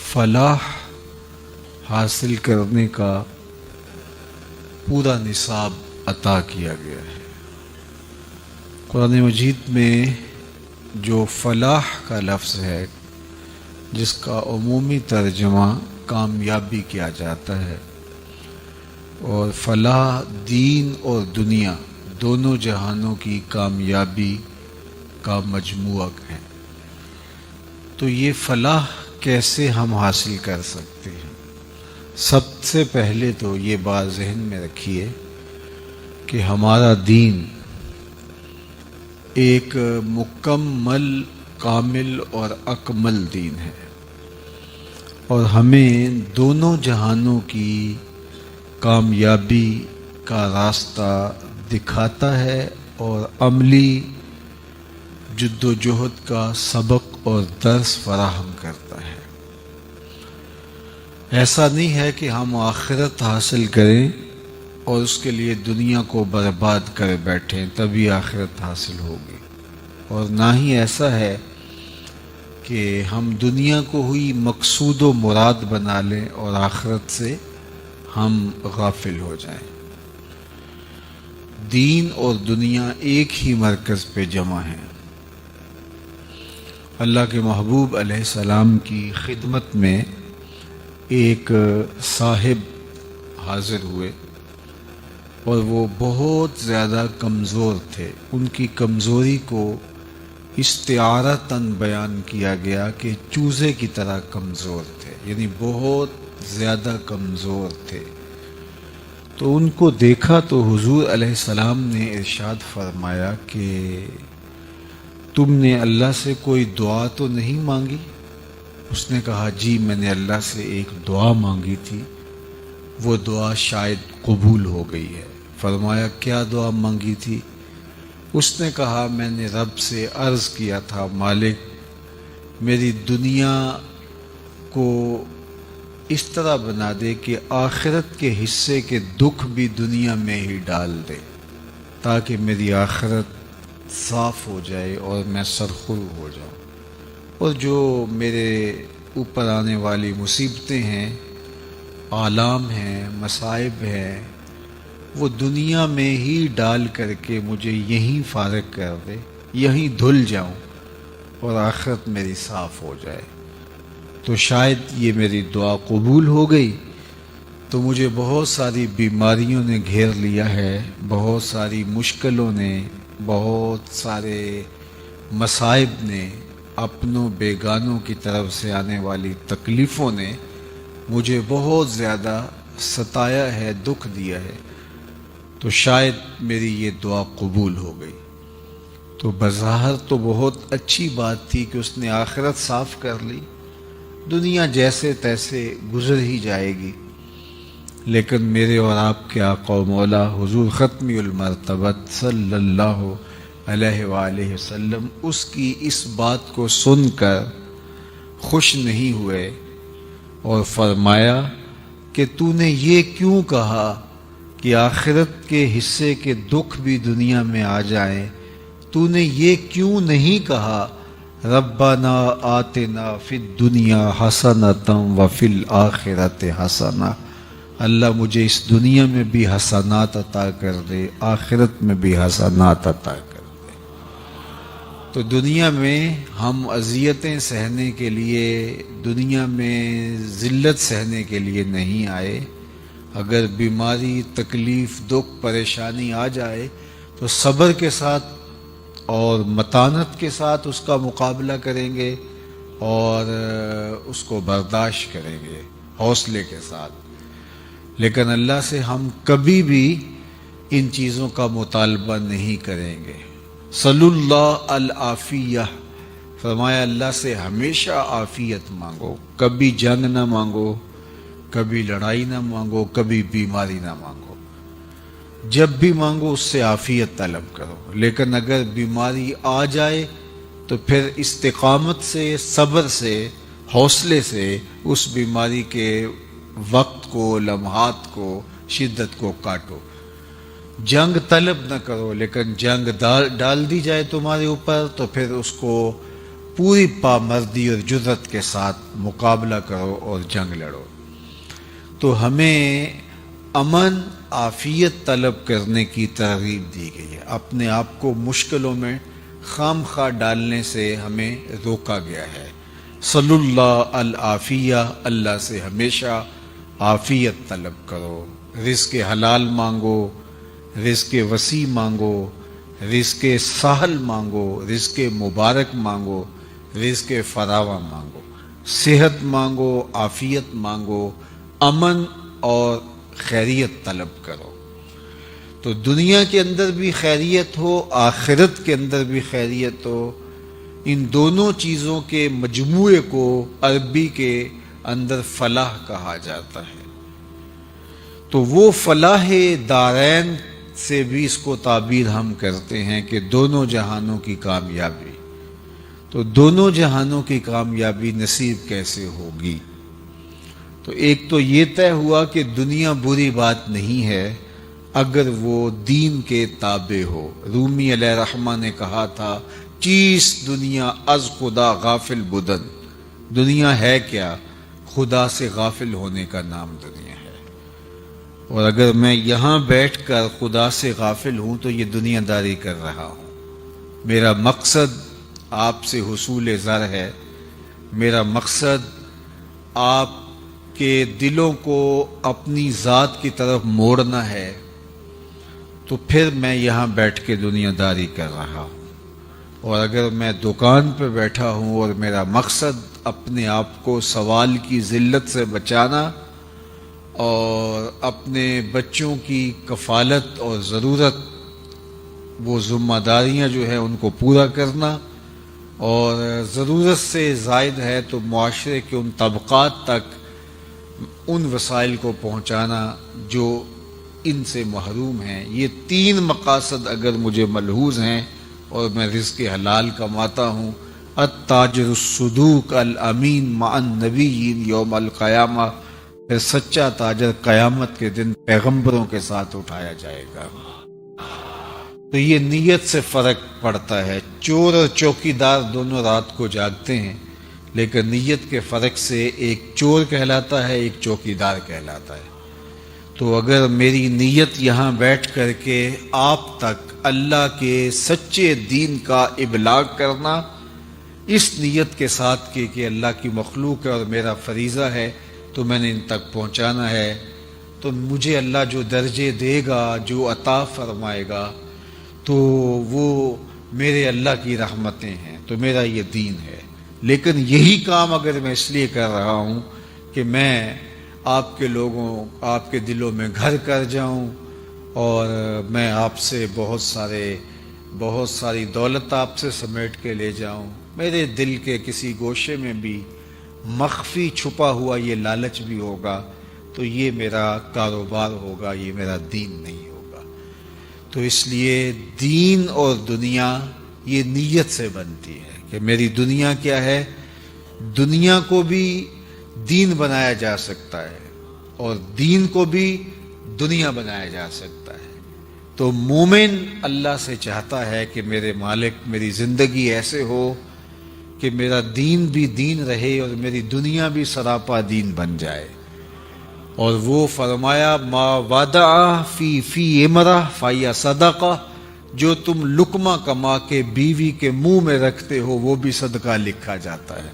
فلاح حاصل کرنے کا پورا نصاب عطا کیا گیا ہے۔ قرآن مجید میں جو فلاح کا لفظ ہے جس کا عمومی ترجمہ کامیابی کیا جاتا ہے، اور فلاح دین اور دنیا دونوں جہانوں کی کامیابی کا مجموعہ ہے، تو یہ فلاح کیسے ہم حاصل کر سکتے ہیں؟ سب سے پہلے تو یہ بات ذہن میں رکھیے کہ ہمارا دین ایک مکمل، کامل اور اکمل دین ہے، اور ہمیں دونوں جہانوں کی کامیابی کا راستہ دکھاتا ہے اور عملی جد و جہد کا سبق اور درس فراہم کرتا ہے۔ ایسا نہیں ہے کہ ہم آخرت حاصل کریں اور اس کے لیے دنیا کو برباد کر بیٹھیں تبھی آخرت حاصل ہوگی، اور نہ ہی ایسا ہے کہ ہم دنیا کو ہوئی مقصود و مراد بنا لیں اور آخرت سے ہم غافل ہو جائیں۔ دین اور دنیا ایک ہی مرکز پہ جمع ہیں۔ اللہ کے محبوب علیہ السلام کی خدمت میں ایک صاحب حاضر ہوئے اور وہ بہت زیادہ کمزور تھے۔ ان کی کمزوری کو استعارتاً بیان کیا گیا کہ چوزے کی طرح کمزور تھے، یعنی بہت زیادہ کمزور تھے۔ تو ان کو دیکھا تو حضور علیہ السلام نے ارشاد فرمایا کہ تم نے اللہ سے کوئی دعا تو نہیں مانگی؟ اس نے کہا جی، میں نے اللہ سے ایک دعا مانگی تھی، وہ دعا شاید قبول ہو گئی ہے۔ فرمایا کیا دعا مانگی تھی؟ اس نے کہا میں نے رب سے عرض کیا تھا مالک میری دنیا کو اس طرح بنا دے کہ آخرت کے حصے کے دکھ بھی دنیا میں ہی ڈال دے، تاکہ میری آخرت صاف ہو جائے اور میں سرخرو ہو جاؤں، اور جو میرے اوپر آنے والی مصیبتیں ہیں، آلام ہیں، مصائب ہیں، وہ دنیا میں ہی ڈال کر کے مجھے یہیں فارغ کر دے، یہیں دھل جاؤں اور آخرت میری صاف ہو جائے۔ تو شاید یہ میری دعا قبول ہو گئی تو مجھے بہت ساری بیماریوں نے گھیر لیا ہے، بہت ساری مشکلوں نے، بہت سارے مصائب نے، اپنوں بیگانوں کی طرف سے آنے والی تکلیفوں نے مجھے بہت زیادہ ستایا ہے، دکھ دیا ہے، تو شاید میری یہ دعا قبول ہو گئی۔ تو بظاہر تو بہت اچھی بات تھی کہ اس نے آخرت صاف کر لی، دنیا جیسے تیسے گزر ہی جائے گی، لیکن میرے اور آپ کے آقا و مولا حضور ختمی المرتبت صلی اللہ علیہ وآلہ وسلم اس کی اس بات کو سن کر خوش نہیں ہوئے اور فرمایا کہ تو نے یہ کیوں کہا کہ آخرت کے حصے کے دکھ بھی دنیا میں آ جائیں؟ تو نے یہ کیوں نہیں کہا ربنا آتنا فی الدنیا حسنۃ وفی الآخرۃ حسنۃ؟ اللہ مجھے اس دنیا میں بھی حسنات عطا کر دے، آخرت میں بھی حسنات عطا کر دے۔ تو دنیا میں ہم اذیتیں سہنے کے لیے، دنیا میں ذلت سہنے کے لیے نہیں آئے۔ اگر بیماری، تکلیف، دکھ، پریشانی آ جائے تو صبر کے ساتھ اور متانت کے ساتھ اس کا مقابلہ کریں گے اور اس کو برداشت کریں گے حوصلے کے ساتھ، لیکن اللہ سے ہم کبھی بھی ان چیزوں کا مطالبہ نہیں کریں گے۔ صلی اللہ العافیہ، فرمایا اللہ سے ہمیشہ عافیت مانگو، کبھی جنگ نہ مانگو، کبھی لڑائی نہ مانگو، کبھی بیماری نہ مانگو، جب بھی مانگو اس سے عافیت طلب کرو۔ لیکن اگر بیماری آ جائے تو پھر استقامت سے، صبر سے، حوصلے سے اس بیماری کے وقت کو، لمحات کو، شدت کو کاٹو۔ جنگ طلب نہ کرو، لیکن جنگ ڈال دی جائے تمہارے اوپر تو پھر اس کو پوری پامردی اور جرت کے ساتھ مقابلہ کرو اور جنگ لڑو۔ تو ہمیں امن عافیت طلب کرنے کی ترغیب دی گئی ہے، اپنے آپ کو مشکلوں میں خام خواہ ڈالنے سے ہمیں روکا گیا ہے۔ صلی اللہ العافیہ، اللہ سے ہمیشہ عافیت طلب کرو، رزق حلال مانگو، رزق وسیع مانگو، رزق سہل مانگو، رزق مبارک مانگو، رزق فراواں مانگو، صحت مانگو، عافیت مانگو، امن اور خیریت طلب کرو۔ تو دنیا کے اندر بھی خیریت ہو، آخرت کے اندر بھی خیریت ہو، ان دونوں چیزوں کے مجموعے کو عربی کے اندر فلاح کہا جاتا ہے۔ تو وہ فلاح دارین سے بھی اس کو تعبیر ہم کرتے ہیں کہ دونوں جہانوں کی کامیابی۔ تو دونوں جہانوں کی کامیابی نصیب کیسے ہوگی؟ تو ایک تو یہ طے ہوا کہ دنیا بری بات نہیں ہے اگر وہ دین کے تابع ہو۔ رومی علیہ رحمہ نے کہا تھا، چیز دنیا از خدا غافل بدن، دنیا ہے کیا؟ خدا سے غافل ہونے کا نام دنیا ہے۔ اور اگر میں یہاں بیٹھ کر خدا سے غافل ہوں تو یہ دنیا داری کر رہا ہوں۔ میرا مقصد آپ سے حصول زر ہے، میرا مقصد آپ کے دلوں کو اپنی ذات کی طرف موڑنا ہے، تو پھر میں یہاں بیٹھ کے دنیا داری کر رہا ہوں۔ اور اگر میں دکان پہ بیٹھا ہوں اور میرا مقصد اپنے آپ کو سوال کی ذلت سے بچانا اور اپنے بچوں کی کفالت اور ضرورت، وہ ذمہ داریاں جو ہیں ان کو پورا کرنا، اور ضرورت سے زائد ہے تو معاشرے کے ان طبقات تک ان وسائل کو پہنچانا جو ان سے محروم ہیں، یہ تین مقاصد اگر مجھے ملحوظ ہیں اور میں رزق حلال کماتا ہوں، التاجر الصدوق الامین مع النبیین یوم القیامہ، پھر سچا تاجر قیامت کے دن پیغمبروں کے ساتھ اٹھایا جائے گا۔ تو یہ نیت سے فرق پڑتا ہے۔ چور اور چوکیدار دونوں رات کو جاگتے ہیں، لیکن نیت کے فرق سے ایک چور کہلاتا ہے، ایک چوکیدار کہلاتا ہے۔ تو اگر میری نیت یہاں بیٹھ کر کے آپ تک اللہ کے سچے دین کا ابلاغ کرنا، اس نیت کے ساتھ کہ اللہ کی مخلوق ہے اور میرا فریضہ ہے تو میں نے ان تک پہنچانا ہے، تو مجھے اللہ جو درجے دے گا، جو عطا فرمائے گا، تو وہ میرے اللہ کی رحمتیں ہیں، تو میرا یہ دین ہے۔ لیکن یہی کام اگر میں اس لیے کر رہا ہوں کہ میں آپ کے لوگوں، آپ کے دلوں میں گھر کر جاؤں اور میں آپ سے بہت ساری دولت آپ سے سمیٹ کے لے جاؤں، میرے دل کے کسی گوشے میں بھی مخفی چھپا ہوا یہ لالچ بھی ہوگا، تو یہ میرا کاروبار ہوگا، یہ میرا دین نہیں ہوگا۔ تو اس لیے دین اور دنیا یہ نیت سے بنتی ہے کہ میری دنیا کیا ہے۔ دنیا کو بھی دین بنایا جا سکتا ہے اور دین کو بھی دنیا بنایا جا سکتا ہے۔ تو مومن اللہ سے چاہتا ہے کہ میرے مالک میری زندگی ایسے ہو کہ میرا دین بھی دین رہے اور میری دنیا بھی سراپا دین بن جائے۔ اور وہ فرمایا، ما وضع فی امرہ فہی صدقہ، جو تم لقمہ کما کے بیوی کے منہ میں رکھتے ہو وہ بھی صدقہ لکھا جاتا ہے،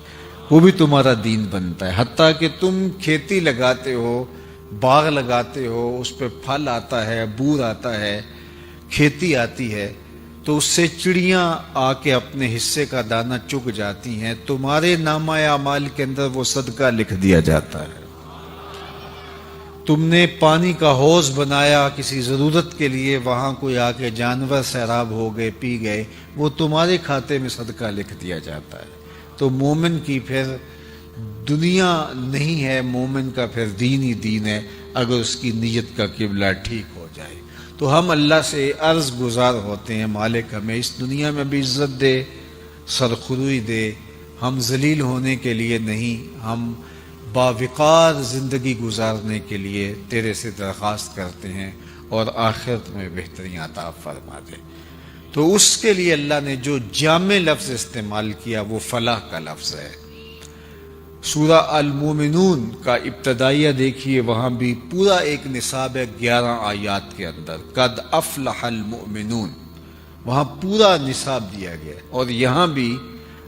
وہ بھی تمہارا دین بنتا ہے۔ حتیٰ کہ تم کھیتی لگاتے ہو، باغ لگاتے ہو، اس پہ پھل آتا ہے، بور آتا ہے، کھیتی آتی ہے، تو اس سے چڑیاں آ کے اپنے حصے کا دانہ چگ جاتی ہیں، تمہارے نامہ اعمال کے اندر وہ صدقہ لکھ دیا جاتا ہے۔ تم نے پانی کا حوض بنایا کسی ضرورت کے لیے، وہاں کوئی آ کے جانور سیراب ہو گئے، پی گئے، وہ تمہارے کھاتے میں صدقہ لکھ دیا جاتا ہے۔ تو مومن کی پھر دنیا نہیں ہے، مومن کا پھر دین ہی دین ہے، اگر اس کی نیت کا قبلہ ٹھیک ہو جائے۔ تو ہم اللہ سے عرض گزار ہوتے ہیں، مالک ہمیں اس دنیا میں بھی عزت دے، سرخروئی دے، ہم ذلیل ہونے کے لیے نہیں، ہم باوقار زندگی گزارنے کے لیے تیرے سے درخواست کرتے ہیں، اور آخرت میں بہتری عطا فرما دے۔ تو اس کے لیے اللہ نے جو جامع لفظ استعمال کیا وہ فلاح کا لفظ ہے۔ سورہ المومنون کا ابتدائیہ دیکھیے، وہاں بھی پورا ایک نصاب ہے 11 آیات کے اندر، قد افلح المؤمنون، وہاں پورا نصاب دیا گیا ہے۔ اور یہاں بھی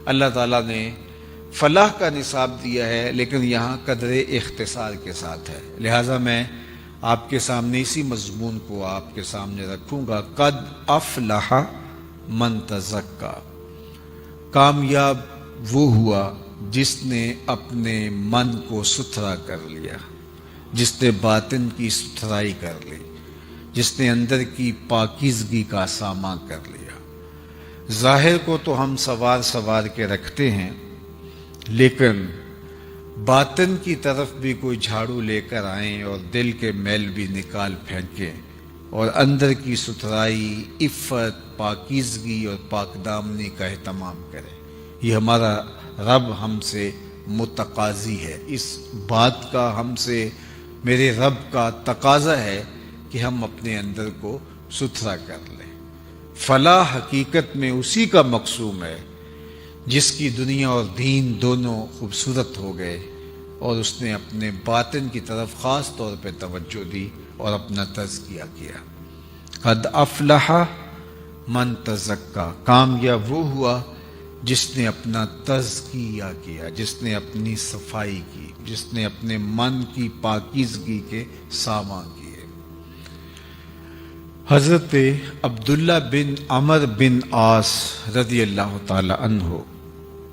اللہ تعالیٰ نے فلاح کا نصاب دیا ہے، لیکن یہاں قدر اختصار کے ساتھ ہے۔ لہٰذا میں آپ کے سامنے اسی مضمون کو آپ کے سامنے رکھوں گا، قد افلح من تزکا، کامیاب وہ ہوا جس نے اپنے من کو ستھرا کر لیا، جس نے باطن کی ستھرائی کر لی، جس نے اندر کی پاکیزگی کا سامان کر لیا۔ ظاہر کو تو ہم سوار کے رکھتے ہیں، لیکن باطن کی طرف بھی کوئی جھاڑو لے کر آئیں اور دل کے میل بھی نکال پھینکیں اور اندر کی ستھرائی، عفت، پاکیزگی اور پاک دامنی کا اہتمام کریں۔ یہ ہمارا رب ہم سے متقاضی ہے، اس بات کا ہم سے میرے رب کا تقاضا ہے کہ ہم اپنے اندر کو ستھرا کر لیں۔ فلاح حقیقت میں اسی کا مقصوم ہے جس کی دنیا اور دین دونوں خوبصورت ہو گئے اور اس نے اپنے باطن کی طرف خاص طور پہ توجہ دی اور اپنا تزکیہ کیا۔ قد افلح من تزکا، کامیاب وہ ہوا جس نے اپنا تزکیہ کیا، جس نے اپنی صفائی کی، جس نے اپنے من کی پاکیزگی کے سامان کیے۔ حضرت عبداللہ بن عمر بن عاص رضی اللہ تعالی عنہ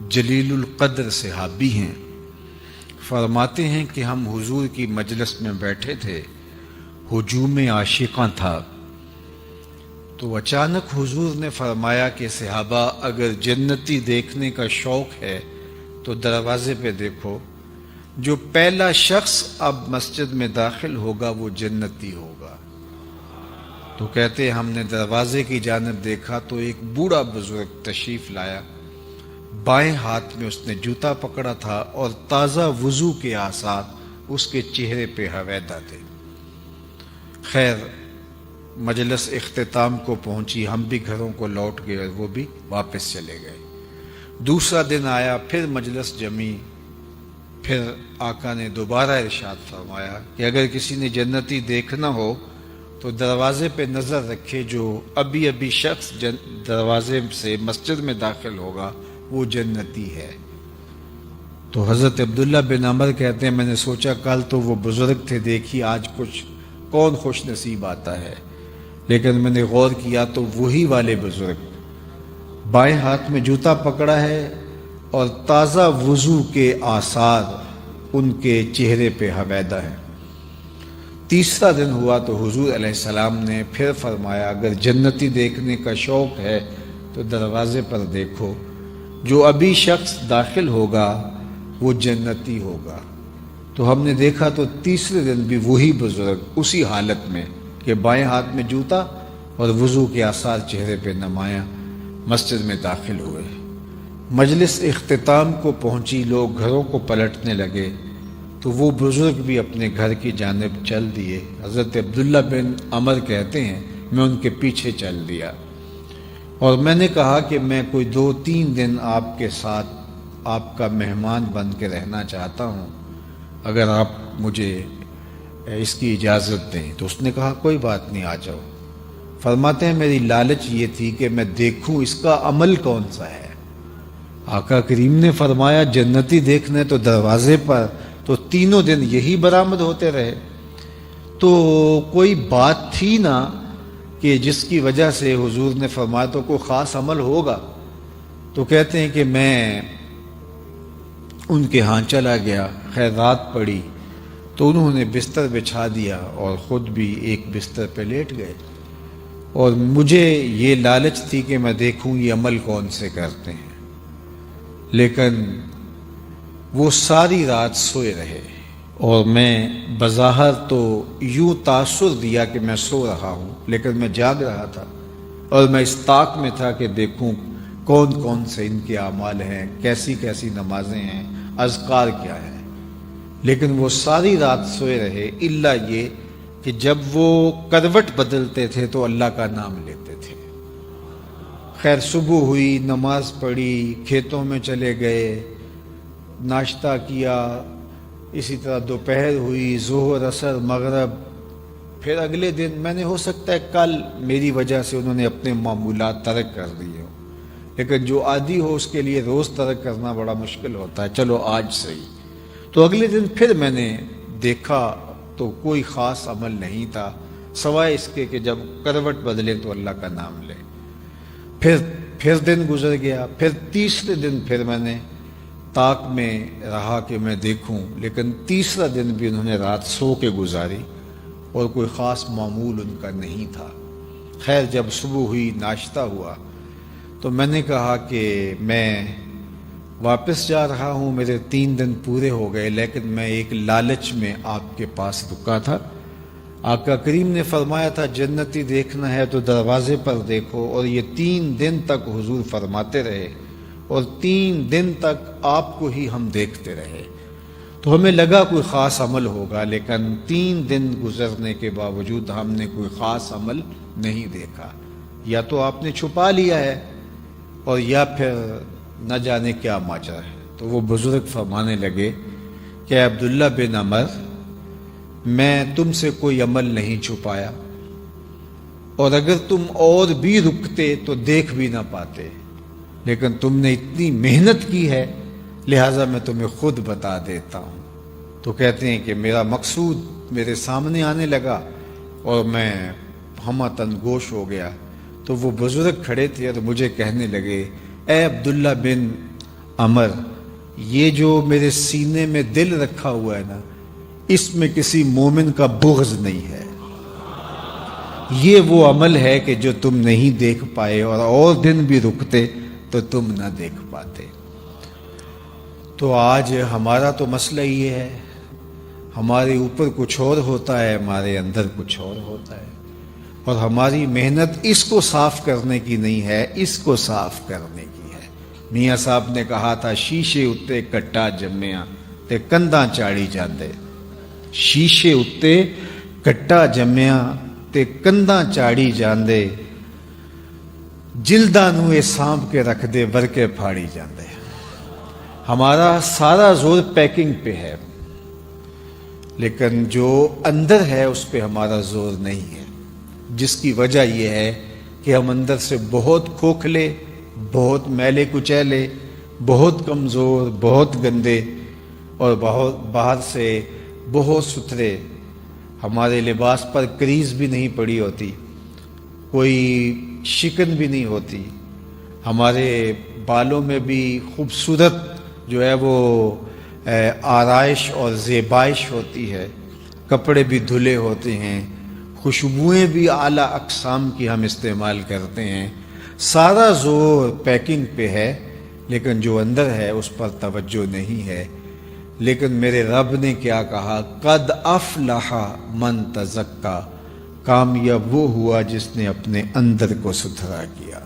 جلیل القدر صحابی ہیں، فرماتے ہیں کہ ہم حضور کی مجلس میں بیٹھے تھے، ہجوم عاشقاں تھا، تو اچانک حضور نے فرمایا کہ صحابہ اگر جنتی دیکھنے کا شوق ہے تو دروازے پہ دیکھو، جو پہلا شخص اب مسجد میں داخل ہوگا وہ جنتی ہوگا۔ تو کہتے ہم نے دروازے کی جانب دیکھا تو ایک بوڑھا بزرگ تشریف لایا، بائیں ہاتھ میں اس نے جوتا پکڑا تھا اور تازہ وضو کے آثار اس کے چہرے پہ حویدہ تھے۔ خیر، مجلس اختتام کو پہنچی، ہم بھی گھروں کو لوٹ گئے اور وہ بھی واپس چلے گئے۔ دوسرا دن آیا، پھر مجلس جمی، پھر آقا نے دوبارہ ارشاد فرمایا کہ اگر کسی نے جنتی دیکھنا ہو تو دروازے پہ نظر رکھے، جو ابھی شخص دروازے سے مسجد میں داخل ہوگا وہ جنتی ہے۔ تو حضرت عبداللہ بن عمر کہتے ہیں میں نے سوچا کل تو وہ بزرگ تھے، دیکھی آج کچھ کون خوش نصیب آتا ہے، لیکن میں نے غور کیا تو وہی والے بزرگ، بائیں ہاتھ میں جوتا پکڑا ہے اور تازہ وضو کے آثار ان کے چہرے پہ حویدہ ہیں۔ تیسرا دن ہوا تو حضور علیہ السلام نے پھر فرمایا اگر جنتی دیکھنے کا شوق ہے تو دروازے پر دیکھو، جو ابھی شخص داخل ہوگا وہ جنتی ہوگا۔ تو ہم نے دیکھا تو تیسرے دن بھی وہی بزرگ اسی حالت میں کہ بائیں ہاتھ میں جوتا اور وضو کے آثار چہرے پہ نمایاں مسجد میں داخل ہوئے۔ مجلس اختتام کو پہنچی، لوگ گھروں کو پلٹنے لگے تو وہ بزرگ بھی اپنے گھر کی جانب چل دیے۔ حضرت عبداللہ بن عمر کہتے ہیں میں ان کے پیچھے چل دیا اور میں نے کہا کہ میں کوئی 2-3 دن آپ کے ساتھ آپ کا مہمان بن کے رہنا چاہتا ہوں، اگر آپ مجھے اس کی اجازت دیں۔ تو اس نے کہا کوئی بات نہیں، آ جاؤ۔ فرماتے ہیں میری لالچ یہ تھی کہ میں دیکھوں اس کا عمل کون سا ہے۔ آقا کریم نے فرمایا جنتی دیکھنے تو دروازے پر، تو تینوں دن یہی برآمد ہوتے رہے، تو کوئی بات تھی نہ کہ جس کی وجہ سے حضور نے فرمایا تو کوئی خاص عمل ہوگا۔ تو کہتے ہیں کہ میں ان کے ہاں چلا گیا، خیر رات پڑی تو انہوں نے بستر بچھا دیا اور خود بھی ایک بستر پہ لیٹ گئے، اور مجھے یہ لالچ تھی کہ میں دیکھوں یہ عمل کون سے کرتے ہیں، لیکن وہ ساری رات سوئے رہے اور میں بظاہر تو یوں تاثر دیا کہ میں سو رہا ہوں، لیکن میں جاگ رہا تھا اور میں اس طاق میں تھا کہ دیکھوں کون کون سے ان کے اعمال ہیں، کیسی کیسی نمازیں ہیں، اذکار کیا ہیں، لیکن وہ ساری رات سوئے رہے الا یہ کہ جب وہ کروٹ بدلتے تھے تو اللہ کا نام لیتے تھے۔ خیر صبح ہوئی، نماز پڑھی، کھیتوں میں چلے گئے، ناشتہ کیا، اسی طرح دوپہر ہوئی، ظہر، عصر، مغرب، پھر اگلے دن میں نے ہو سکتا ہے کل میری وجہ سے انہوں نے اپنے معمولات ترک کر دیے ہو، لیکن جو عادی ہو اس کے لیے روز ترک کرنا بڑا مشکل ہوتا ہے، چلو آج صحیح۔ تو اگلے دن پھر میں نے دیکھا تو کوئی خاص عمل نہیں تھا سوائے اس کے کہ جب کروٹ بدلے تو اللہ کا نام لے۔ پھر دن گزر گیا، پھر تیسرے دن پھر میں نے طاق میں رہا کہ میں دیکھوں، لیکن تیسرا دن بھی انہوں نے رات سو کے گزاری اور کوئی خاص معمول ان کا نہیں تھا۔ خیر جب صبح ہوئی، ناشتہ ہوا، تو میں نے کہا کہ میں واپس جا رہا ہوں، میرے 3 دن پورے ہو گئے، لیکن میں ایک لالچ میں آپ کے پاس رکا تھا۔ آقا کریم نے فرمایا تھا جنتی دیکھنا ہے تو دروازے پر دیکھو، اور یہ 3 دن تک حضور فرماتے رہے، اور 3 دن تک آپ کو ہی ہم دیکھتے رہے۔ تو ہمیں لگا کوئی خاص عمل ہوگا، لیکن 3 دن گزرنے کے باوجود ہم نے کوئی خاص عمل نہیں دیکھا۔ یا تو آپ نے چھپا لیا ہے اور یا پھر نہ جانے کیا ماجرا ہے۔ تو وہ بزرگ فرمانے لگے کہ عبداللہ بن عمر، میں تم سے کوئی عمل نہیں چھپایا، اور اگر تم اور بھی رکتے تو دیکھ بھی نہ پاتے، لیکن تم نے اتنی محنت کی ہے لہٰذا میں تمہیں خود بتا دیتا ہوں۔ تو کہتے ہیں کہ میرا مقصود میرے سامنے آنے لگا اور میں ہمہ تن گوش ہو گیا۔ تو وہ بزرگ کھڑے تھے اور مجھے کہنے لگے، اے عبداللہ بن عمر، یہ جو میرے سینے میں دل رکھا ہوا ہے نا، اس میں کسی مومن کا بغض نہیں ہے، یہ وہ عمل ہے کہ جو تم نہیں دیکھ پائے، اور دن بھی رکتے تو تم نہ دیکھ پاتے۔ تو آج ہمارا تو مسئلہ یہ ہے، ہمارے اوپر کچھ اور ہوتا ہے، ہمارے اندر کچھ اور ہوتا ہے، اور ہماری محنت اس کو صاف کرنے کی نہیں ہے، اس کو صاف کرنے کی ہے۔ میاں صاحب نے کہا تھا، شیشے اتے کٹا جمیا تے کنداں چاڑی جاندے، شیشے اتے کٹا جمیا تے کنداں چاڑی جاندے، جلداں نوں اے سانپ کے رکھ دے ورکے پھاڑی جاندے۔ ہمارا سارا زور پیکنگ پہ ہے، لیکن جو اندر ہے اس پہ ہمارا زور نہیں ہے، جس کی وجہ یہ ہے کہ ہم اندر سے بہت کھوکھلے، بہت میلے کچیلے، بہت کمزور، بہت گندے، اور بہت باہر سے بہت ستھرے۔ ہمارے لباس پر کریز بھی نہیں پڑی ہوتی، کوئی شکن بھی نہیں ہوتی، ہمارے بالوں میں بھی خوبصورت جو ہے وہ آرائش اور زیبائش ہوتی ہے، کپڑے بھی دھلے ہوتے ہیں، خوشبوئیں بھی اعلیٰ اقسام کی ہم استعمال کرتے ہیں۔ سارا زور پیکنگ پہ ہے، لیکن جو اندر ہے اس پر توجہ نہیں ہے۔ لیکن میرے رب نے کیا کہا، قد افلح من تزکا، کامیاب وہ ہوا جس نے اپنے اندر کو ستھرا کیا۔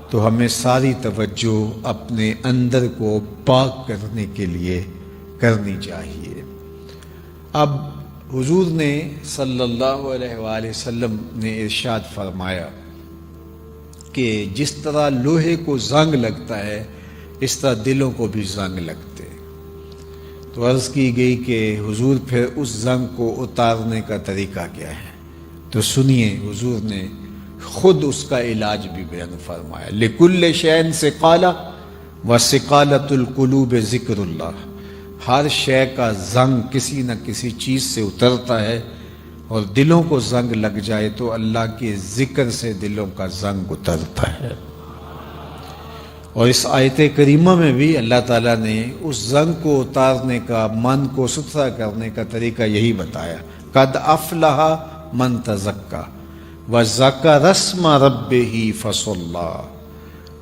تو ہمیں ساری توجہ اپنے اندر کو پاک کرنے کے لیے کرنی چاہیے۔ اب حضور نے صلی اللہ علیہ وآلہ وسلم نے ارشاد فرمایا کہ جس طرح لوہے کو زنگ لگتا ہے اس طرح دلوں کو بھی زنگ لگتے۔ تو عرض کی گئی کہ حضور پھر اس زنگ کو اتارنے کا طریقہ کیا ہے؟ تو سنیے، حضور نے خود اس کا علاج بھی بیان فرمایا، لِكُلِّ شَيْءٍ سِقَالَةٌ وَسِقَالَةُ الْقُلُوبِ ذِكْرُ اللَّهِ، ہر شے کا زنگ کسی نہ کسی چیز سے اترتا ہے، اور دلوں کو زنگ لگ جائے تو اللہ کے ذکر سے دلوں کا زنگ اترتا ہے۔ اور اس آیت کریمہ میں بھی اللہ تعالیٰ نے اس زنگ کو اتارنے کا، من کو ستھرا کرنے کا طریقہ یہی بتایا، قد افلح من تزکا وذکر اسم ربہ فصلی،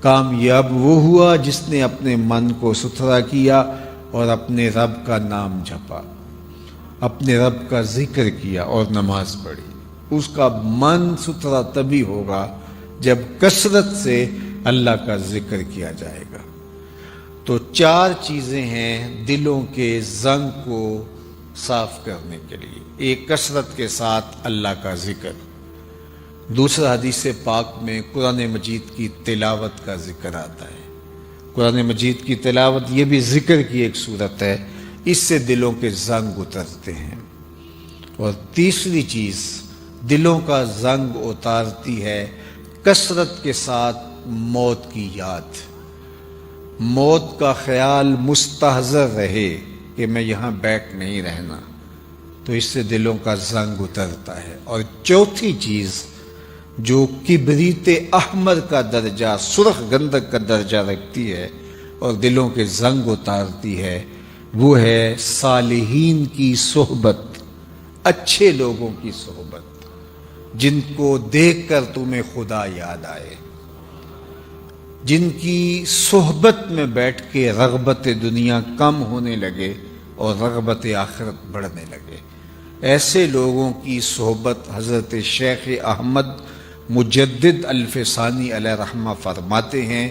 کامیاب وہ ہوا جس نے اپنے من کو ستھرا کیا اور اپنے رب کا نام جپا، اپنے رب کا ذکر کیا اور نماز پڑھی۔ اس کا من ستھرا تبھی ہوگا جب کثرت سے اللہ کا ذکر کیا جائے گا۔ تو 4 چیزیں ہیں دلوں کے زنگ کو صاف کرنے کے لیے۔ ایک، کثرت کے ساتھ اللہ کا ذکر۔ دوسرا حدیث پاک میں قرآن مجید کی تلاوت کا ذکر آتا ہے۔ قرآن مجید کی تلاوت یہ بھی ذکر کی ایک صورت ہے، اس سے دلوں کے زنگ اترتے ہیں۔ اور تیسری چیز دلوں کا زنگ اتارتی ہے کثرت کے ساتھ موت کی یاد، موت کا خیال مستحضر رہے کہ میں یہاں بیٹھ نہیں رہنا، تو اس سے دلوں کا زنگ اترتا ہے۔ اور چوتھی چیز جو کبریت احمر کا درجہ، سرخ گندک کا درجہ رکھتی ہے اور دلوں کے زنگ اتارتی ہے، وہ ہے صالحین کی صحبت، اچھے لوگوں کی صحبت، جن کو دیکھ کر تمہیں خدا یاد آئے، جن کی صحبت میں بیٹھ کے رغبت دنیا کم ہونے لگے اور رغبت آخرت بڑھنے لگے۔ ایسے لوگوں کی صحبت حضرت شیخ احمد مجدد الفسانی علیہ رحمہ فرماتے ہیں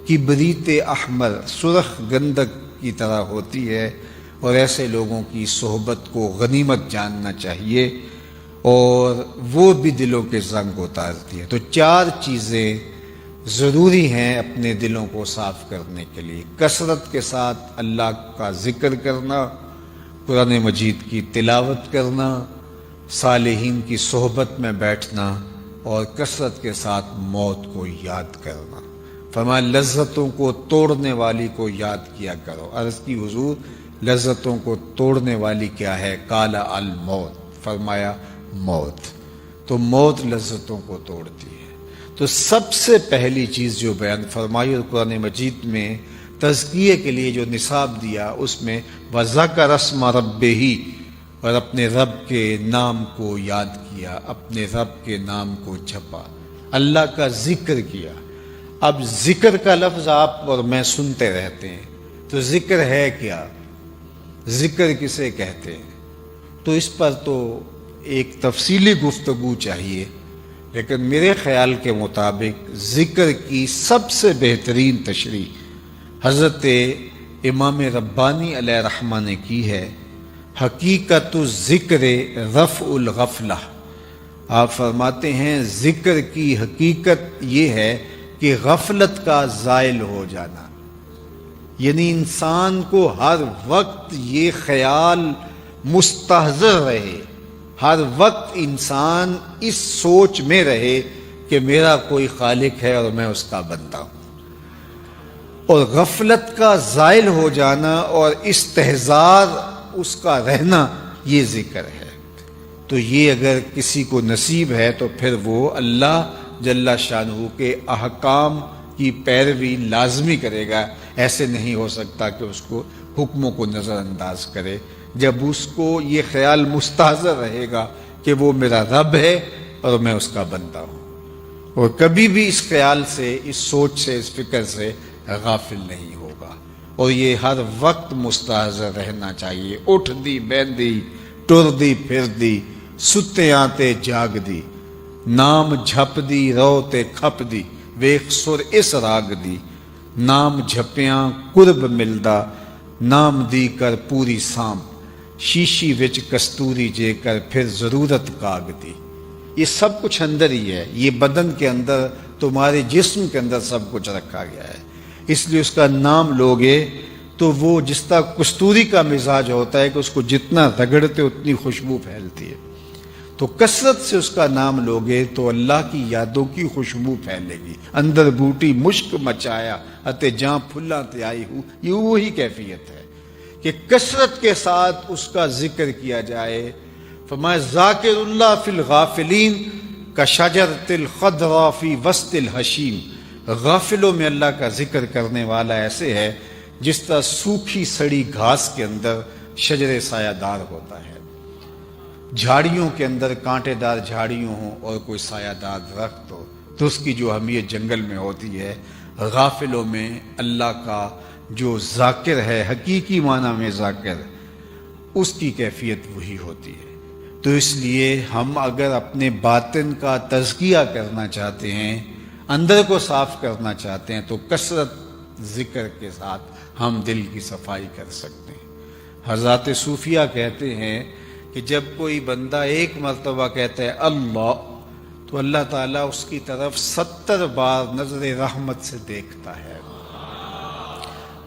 کبریت احمر سرخ گندک کی طرح ہوتی ہے، اور ایسے لوگوں کی صحبت کو غنیمت جاننا چاہیے اور وہ بھی دلوں کے زنگ اتارتی ہے۔ تو چار چیزیں ضروری ہیں اپنے دلوں کو صاف کرنے کے لیے: کثرت کے ساتھ اللہ کا ذکر کرنا، قرآن مجید کی تلاوت کرنا، صالحین کی صحبت میں بیٹھنا، اور کثرت کے ساتھ موت کو یاد کرنا۔ فرمایا لذتوں کو توڑنے والی کو یاد کیا کرو۔ عرض کی حضور لذتوں کو توڑنے والی کیا ہے؟ قال الموت، فرمایا موت۔ تو موت لذتوں کو توڑتی ہے۔ تو سب سے پہلی چیز جو بیان فرمائی اور قرآن مجید میں تزکیے کے لیے جو نصاب دیا، اس میں وَذَكَرَ اسْمَ رَبِّهِ، اور اپنے رب کے نام کو یاد کیا، اپنے رب کے نام کو جپا، اللہ کا ذکر کیا۔ اب ذکر کا لفظ آپ اور میں سنتے رہتے ہیں، تو ذکر ہے کیا؟ ذکر کسے کہتے ہیں؟ تو اس پر تو ایک تفصیلی گفتگو چاہیے، لیکن میرے خیال کے مطابق ذکر کی سب سے بہترین تشریح حضرت امام ربانی علیہ رحمہ نے کی ہے۔ حقیقت الذکر رفع الغفلہ، آپ فرماتے ہیں ذکر کی حقیقت یہ ہے کہ غفلت کا زائل ہو جانا، یعنی انسان کو ہر وقت یہ خیال مستحضر رہے، ہر وقت انسان اس سوچ میں رہے کہ میرا کوئی خالق ہے اور میں اس کا بندہ ہوں، اور غفلت کا زائل ہو جانا اور استحضار اس کا رہنا، یہ ذکر ہے۔ تو یہ اگر کسی کو نصیب ہے تو پھر وہ اللہ جل شانہ کے احکام کی پیروی لازمی کرے گا۔ ایسے نہیں ہو سکتا کہ اس کو حکموں کو نظر انداز کرے، جب اس کو یہ خیال مستحضر رہے گا کہ وہ میرا رب ہے اور میں اس کا بندہ ہوں، اور کبھی بھی اس خیال سے، اس سوچ سے، اس فکر سے غافل نہیں ہوگا، اور یہ ہر وقت مستحضر رہنا چاہیے۔ اٹھ دی بیندی ٹر دی پھر دی، ستے آتے جاگ دی، نام جھپ دی رو تے کھپ دی، ویخ سر اس راگ دی، نام جھپیاں قرب ملدا، نام دی کر پوری سام، شیشی وچ کستوری جے کر پھر ضرورت کاگ دی۔ یہ سب کچھ اندر ہی ہے، یہ بدن کے اندر، تمہارے جسم کے اندر سب کچھ رکھا گیا ہے، اس لیے اس کا نام لوگے تو وہ جس طرح کستوری کا مزاج ہوتا ہے کہ اس کو جتنا رگڑتے اتنی خوشبو پھیلتی ہے، تو کثرت سے اس کا نام لوگے تو اللہ کی یادوں کی خوشبو پھیلے گی۔ اندر بوٹی مشک مچایا اتے جاں پھلاں تے آئی ہوں، یہ وہی کیفیت ہے کہ کثرت کے ساتھ اس کا ذکر کیا جائے۔ فرمایا ذاکر اللہ فی الغافلین کشجرۃ الخضراء فی وسط الحشیم، غافلوں میں اللہ کا ذکر کرنے والا ایسے ہے جس طرح سوکھی سڑی گھاس کے اندر شجر سایہ دار ہوتا ہے، جھاڑیوں کے اندر کانٹے دار جھاڑیوں ہوں اور کوئی سایہ دار درخت ہو تو اس کی جو اہمیت جنگل میں ہوتی ہے، غافلوں میں اللہ کا جو ذاکر ہے، حقیقی معنی میں ذاکر، اس کی کیفیت وہی ہوتی ہے۔ تو اس لیے ہم اگر اپنے باطن کا تزکیہ کرنا چاہتے ہیں، اندر کو صاف کرنا چاہتے ہیں، تو کثرت ذکر کے ساتھ ہم دل کی صفائی کر سکتے ہیں۔ حضرات صوفیہ کہتے ہیں کہ جب کوئی بندہ ایک مرتبہ کہتا ہے اللہ، تو اللہ تعالیٰ اس کی طرف 70 بار نظر رحمت سے دیکھتا ہے،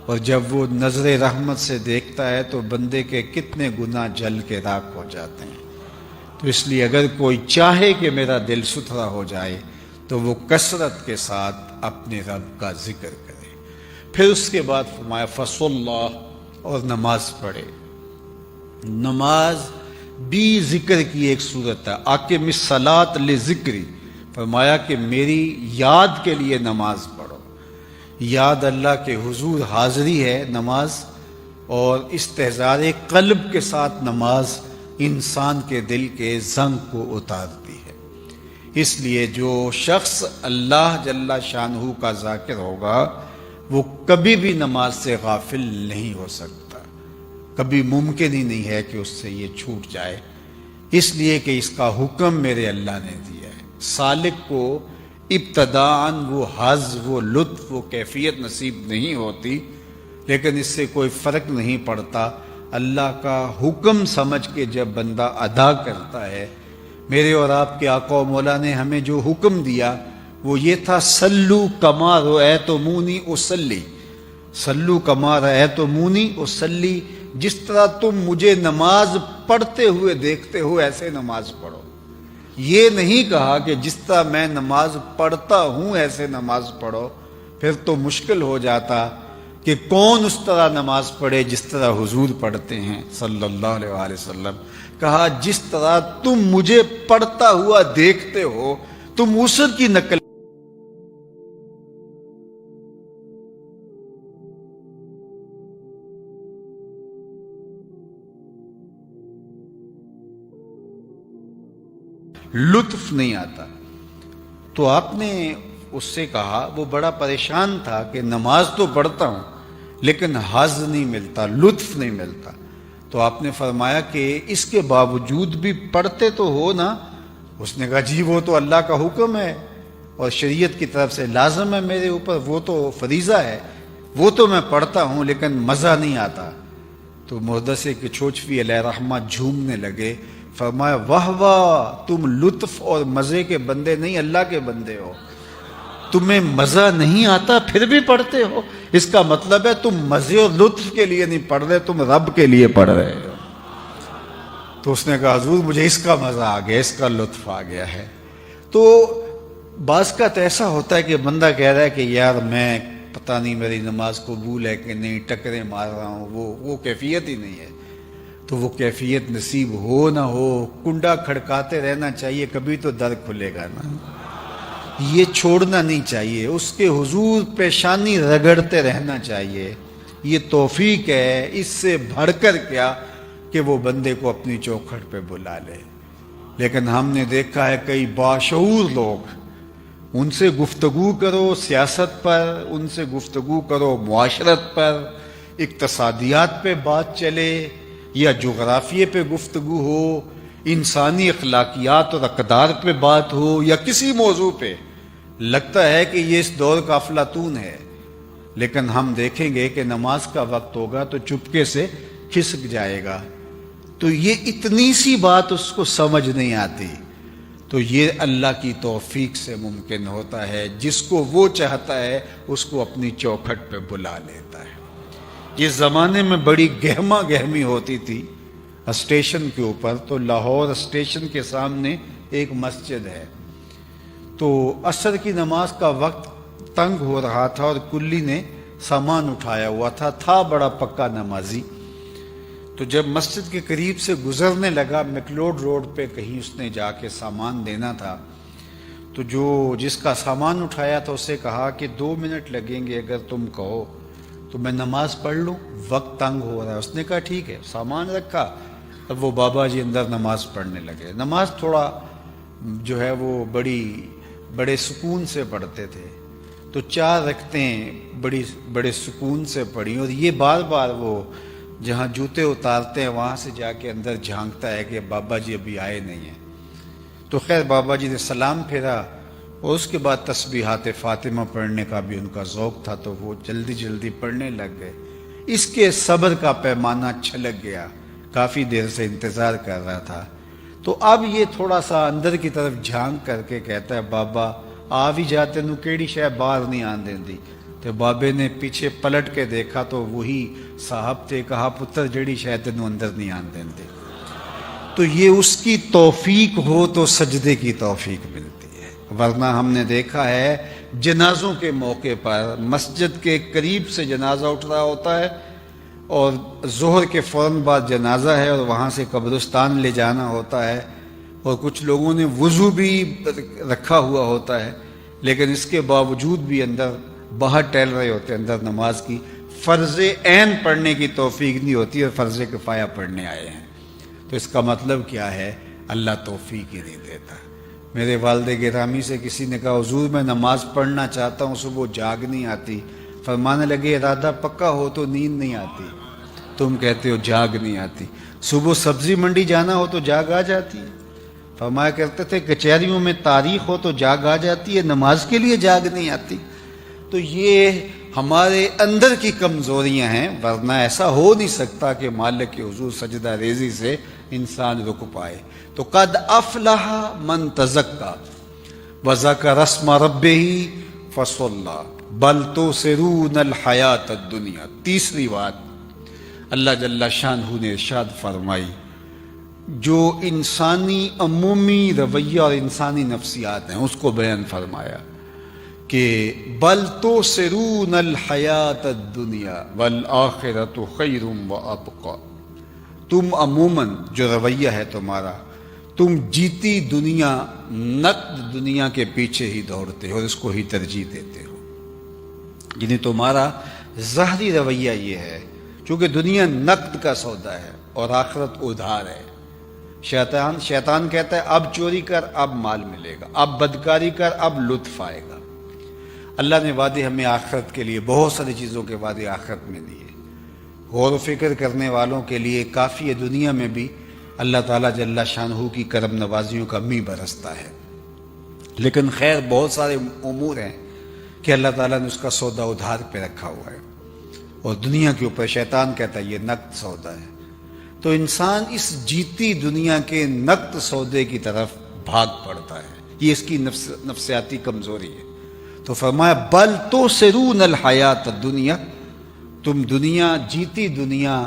اور جب وہ نظر رحمت سے دیکھتا ہے تو بندے کے کتنے گناہ جل کے راکھ ہو جاتے ہیں۔ تو اس لیے اگر کوئی چاہے کہ میرا دل ستھرا ہو جائے تو وہ کثرت کے ساتھ اپنے رب کا ذکر کرے۔ پھر اس کے بعد فرمایا فصلی اور نماز پڑھے۔ نماز بھی ذکر کی ایک صورت ہے۔ اقم الصلاۃ لذکری، فرمایا کہ میری یاد کے لیے نماز پڑھو۔ یاد اللہ کے حضور حاضری ہے نماز، اور استحضار قلب کے ساتھ نماز انسان کے دل کے زنگ کو اتارتی ہے۔ اس لیے جو شخص اللہ جل شانہ کا ذاکر ہوگا وہ کبھی بھی نماز سے غافل نہیں ہو سکتا، کبھی ممکن ہی نہیں ہے کہ اس سے یہ چھوٹ جائے، اس لیے کہ اس کا حکم میرے اللہ نے دیا ہے۔ سالک کو ابتداءً وہ حظ، وہ لطف، وہ کیفیت نصیب نہیں ہوتی، لیکن اس سے کوئی فرق نہیں پڑتا۔ اللہ کا حکم سمجھ کے جب بندہ ادا کرتا ہے، میرے اور آپ کے آقا و مولا نے ہمیں جو حکم دیا وہ یہ تھا، سلو کما رأیتمونی اصلی، سلو کما رأیتمونی اصلی، جس طرح تم مجھے نماز پڑھتے ہوئے دیکھتے ہو ایسے نماز پڑھو۔ یہ نہیں کہا کہ جس طرح میں نماز پڑھتا ہوں ایسے نماز پڑھو، پھر تو مشکل ہو جاتا کہ کون اس طرح نماز پڑھے جس طرح حضور پڑھتے ہیں صلی اللہ علیہ وآلہ وسلم۔ کہا جس طرح تم مجھے پڑھتا ہوا دیکھتے ہو تم اس کی نقل۔ لطف نہیں آتا۔ تو آپ نے اس سے کہا، وہ بڑا پریشان تھا کہ نماز تو پڑھتا ہوں لیکن حظ نہیں ملتا، لطف نہیں ملتا۔ تو آپ نے فرمایا کہ اس کے باوجود بھی پڑھتے تو ہو نا؟ اس نے کہا جی وہ تو اللہ کا حکم ہے اور شریعت کی طرف سے لازم ہے میرے اوپر، وہ تو فریضہ ہے، وہ تو میں پڑھتا ہوں لیکن مزہ نہیں آتا۔ تو محدث کچھوچوی علیہ رحمہ جھومنے لگے، فرمایا واہ واہ، تم لطف اور مزے کے بندے نہیں اللہ کے بندے ہو، تمہیں مزہ نہیں آتا پھر بھی پڑھتے ہو، اس کا مطلب ہے تم مزے اور لطف کے لیے نہیں پڑھ رہے، تم رب کے لیے پڑھ رہے ہو۔ تو اس نے کہا حضور مجھے اس کا مزہ آ گیا، اس کا لطف آ گیا ہے۔ تو بعض کا تو ایسا ہوتا ہے کہ بندہ کہہ رہا ہے کہ یار میں پتہ نہیں میری نماز قبول ہے کہ نہیں، ٹکریں مار رہا ہوں، وہ کیفیت ہی نہیں ہے۔ تو وہ کیفیت نصیب ہو نہ ہو، کنڈا کھڑکاتے رہنا چاہیے، کبھی تو در کھلے گا نا، یہ چھوڑنا نہیں چاہیے، اس کے حضور پیشانی رگڑتے رہنا چاہیے۔ یہ توفیق ہے، اس سے بڑھ کر کیا کہ وہ بندے کو اپنی چوکھٹ پہ بلا لے۔ لیکن ہم نے دیکھا ہے کئی باشعور لوگ، ان سے گفتگو کرو سیاست پر، ان سے گفتگو کرو معاشرت پر، اقتصادیات پہ بات چلے یا جغرافیے پہ گفتگو ہو، انسانی اخلاقیات اور اقدار پہ بات ہو یا کسی موضوع پہ، لگتا ہے کہ یہ اس دور کا افلاطون ہے، لیکن ہم دیکھیں گے کہ نماز کا وقت ہوگا تو چپکے سے کھسک جائے گا۔ تو یہ اتنی سی بات اس کو سمجھ نہیں آتی۔ تو یہ اللہ کی توفیق سے ممکن ہوتا ہے، جس کو وہ چاہتا ہے اس کو اپنی چوکھٹ پہ بلا لیتا ہے۔ اس زمانے میں بڑی گہما گہمی ہوتی تھی اسٹیشن کے اوپر، تو لاہور اسٹیشن کے سامنے ایک مسجد ہے، تو عصر کی نماز کا وقت تنگ ہو رہا تھا اور کلی نے سامان اٹھایا ہوا تھا بڑا پکا نمازی۔ تو جب مسجد کے قریب سے گزرنے لگا، مکلوڈ روڈ پہ کہیں اس نے جا کے سامان دینا تھا، تو جس کا سامان اٹھایا تھا اسے کہا کہ 2 منٹ لگیں گے اگر تم کہو تو میں نماز پڑھ لوں، وقت تنگ ہو رہا ہے۔ اس نے کہا ٹھیک ہے، سامان رکھا۔ اب وہ بابا جی اندر نماز پڑھنے لگے۔ نماز تھوڑا جو ہے وہ بڑے سکون سے پڑھتے تھے، تو 4 رکعتیں بڑے سکون سے پڑھی، اور یہ بار بار وہ جہاں جوتے اتارتے ہیں وہاں سے جا کے اندر جھانکتا ہے کہ بابا جی ابھی آئے نہیں ہیں۔ تو خیر بابا جی نے سلام پھیرا، اور اس کے بعد تسبیحات فاطمہ پڑھنے کا بھی ان کا ذوق تھا، تو وہ جلدی جلدی پڑھنے لگ گئے۔ اس کے صبر کا پیمانہ چھلک گیا، کافی دیر سے انتظار کر رہا تھا۔ تو اب یہ تھوڑا سا اندر کی طرف جھانک کر کے کہتا ہے بابا آ بھی جاتے نو کیڑی شے باہر نہیں آن دیندی. تو بابے نے پیچھے پلٹ کے دیکھا تو وہی صاحب تھے. کہا پتر جڑی شے تینوں اندر نہیں آن دیندے. تو یہ اس کی توفیق ہو تو سجدے کی توفیق ملتی ہے، ورنہ ہم نے دیکھا ہے جنازوں کے موقع پر مسجد کے قریب سے جنازہ اٹھ رہا ہوتا ہے اور ظہر کے فوراً بعد جنازہ ہے اور وہاں سے قبرستان لے جانا ہوتا ہے اور کچھ لوگوں نے وضو بھی رکھا ہوا ہوتا ہے، لیکن اس کے باوجود بھی اندر باہر ٹہل رہے ہوتے ہیں، اندر نماز کی فرض عین پڑھنے کی توفیق نہیں ہوتی اور فرض کفایہ پڑھنے آئے ہیں. تو اس کا مطلب کیا ہے؟ اللہ توفیق ہی نہیں دیتا. میرے والد گرامی سے کسی نے کہا حضور میں نماز پڑھنا چاہتا ہوں، صبح جاگ نہیں آتی. فرمانے لگے ارادہ پکا ہو تو نیند نہیں آتی، تم کہتے ہو جاگ نہیں آتی. صبح سبزی منڈی جانا ہو تو جاگ آ جاتی ہے. فرمایا کرتے تھے کچہریوں میں تاریخ ہو تو جاگ آ جاتی ہے، نماز کے لیے جاگ نہیں آتی. تو یہ ہمارے اندر کی کمزوریاں ہیں، ورنہ ایسا ہو نہیں سکتا کہ مالک کے حضور سجدہ ریزی سے انسان رک پائے. تو قد افلح من تزکا وذکر اسم ربہ فصلی بل تؤثرون الحیات الدنیا. تیسری بات اللہ جل شانہ نے ارشاد فرمائی جو انسانی عمومی رویہ اور انسانی نفسیات ہیں اس کو بیان فرمایا کہ بل تؤثرون الحیات الدنیا والآخرۃ خیر وابقی. تم عموماً جو رویہ ہے تمہارا، تم جیتی دنیا نقد دنیا کے پیچھے ہی دوڑتے ہو اور اس کو ہی ترجیح دیتے ہو. یعنی تمہارا ظاہری رویہ یہ ہے چونکہ دنیا نقد کا سودا ہے اور آخرت ادھار ہے. شیطان کہتا ہے اب چوری کر اب مال ملے گا، اب بدکاری کر اب لطف آئے گا. اللہ نے وعدے ہمیں آخرت کے لیے بہت ساری چیزوں کے وعدے آخرت میں دیے. غور و فکر کرنے والوں کے لیے کافی ہے، دنیا میں بھی اللہ تعالیٰ جل شانہ کی کرم نوازیوں کا می برستا ہے. لیکن خیر بہت سارے امور ہیں کہ اللہ تعالیٰ نے اس کا سودا ادھار پہ رکھا ہوا ہے اور دنیا کے اوپر شیطان کہتا ہے یہ نقد سودا ہے. تو انسان اس جیتی دنیا کے نقد سودے کی طرف بھاگ پڑتا ہے، یہ اس کی نفسیاتی کمزوری ہے. تو فرمایا بل تؤثرون الحیات الدنیا، تم دنیا جیتی دنیا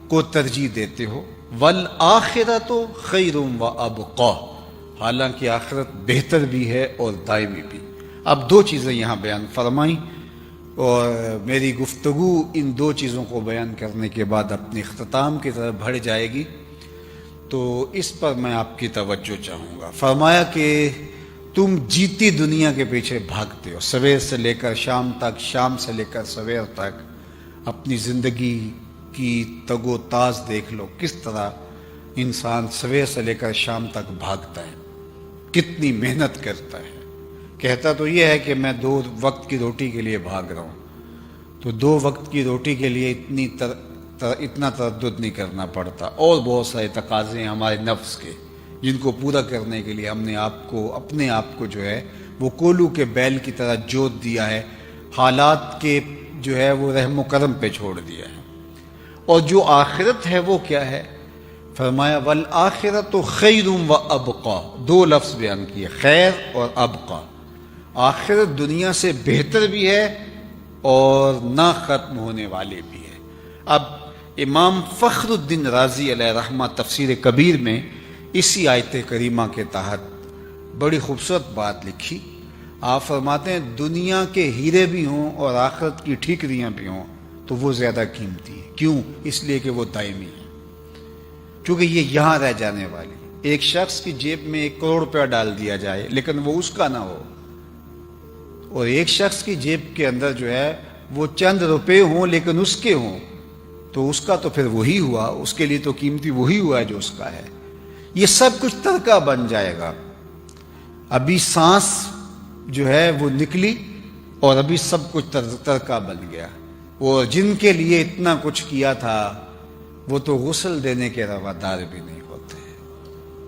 کو ترجیح دیتے ہو، والآخرۃ خیر وابقی، حالانکہ آخرت بہتر بھی ہے اور دائمی بھی. اب دو چیزیں یہاں بیان فرمائیں اور میری گفتگو ان دو چیزوں کو بیان کرنے کے بعد اپنے اختتام کی طرف بڑھ جائے گی. تو اس پر میں آپ کی توجہ چاہوں گا. فرمایا کہ تم جیتی دنیا کے پیچھے بھاگتے ہو، سویر سے لے کر شام تک، شام سے لے کر سویر تک. اپنی زندگی کی تگ و تاز دیکھ لو، کس طرح انسان سویر سے لے کر شام تک بھاگتا ہے، کتنی محنت کرتا ہے. کہتا تو یہ ہے کہ میں 2 وقت کی روٹی کے لیے بھاگ رہا ہوں. تو 2 وقت کی روٹی کے لیے اتنا تردد نہیں کرنا پڑتا، اور بہت سارے تقاضے ہیں ہمارے نفس کے جن کو پورا کرنے کے لیے ہم نے اپنے آپ کو جو ہے وہ کولو کے بیل کی طرح جوت دیا ہے، حالات کے جو ہے وہ رحم و کرم پہ چھوڑ دیا ہے. اور جو آخرت ہے وہ کیا ہے؟ فرمایا والآخرۃ خیر وابقی. 2 لفظ بیان کیے، خیر اور ابقی. آخرت دنیا سے بہتر بھی ہے اور نہ ختم ہونے والے بھی ہے. اب امام فخر الدین رازی علیہ رحمہ تفسیر کبیر میں اسی آیت کریمہ کے تحت بڑی خوبصورت بات لکھی. آپ فرماتے ہیں دنیا کے ہیرے بھی ہوں اور آخرت کی ٹھیکریاں بھی ہوں تو وہ زیادہ قیمتی ہے. کیوں؟ اس لیے کہ وہ دائمی ہے، کیونکہ یہ یہاں رہ جانے والی. ایک شخص کی جیب میں 1 کروڑ روپیہ ڈال دیا جائے لیکن وہ اس کا نہ ہو، اور ایک شخص کی جیب کے اندر جو ہے وہ چند روپے ہوں لیکن اس کے ہوں، تو اس کا تو پھر وہی ہوا، اس کے لیے تو قیمتی وہی ہوا ہے جو اس کا ہے. یہ سب کچھ ترکہ بن جائے گا. ابھی سانس جو ہے وہ نکلی اور ابھی سب کچھ ترکہ بن گیا. وہ جن کے لیے اتنا کچھ کیا تھا وہ تو غسل دینے کے روادار بھی نہیں ہوتے.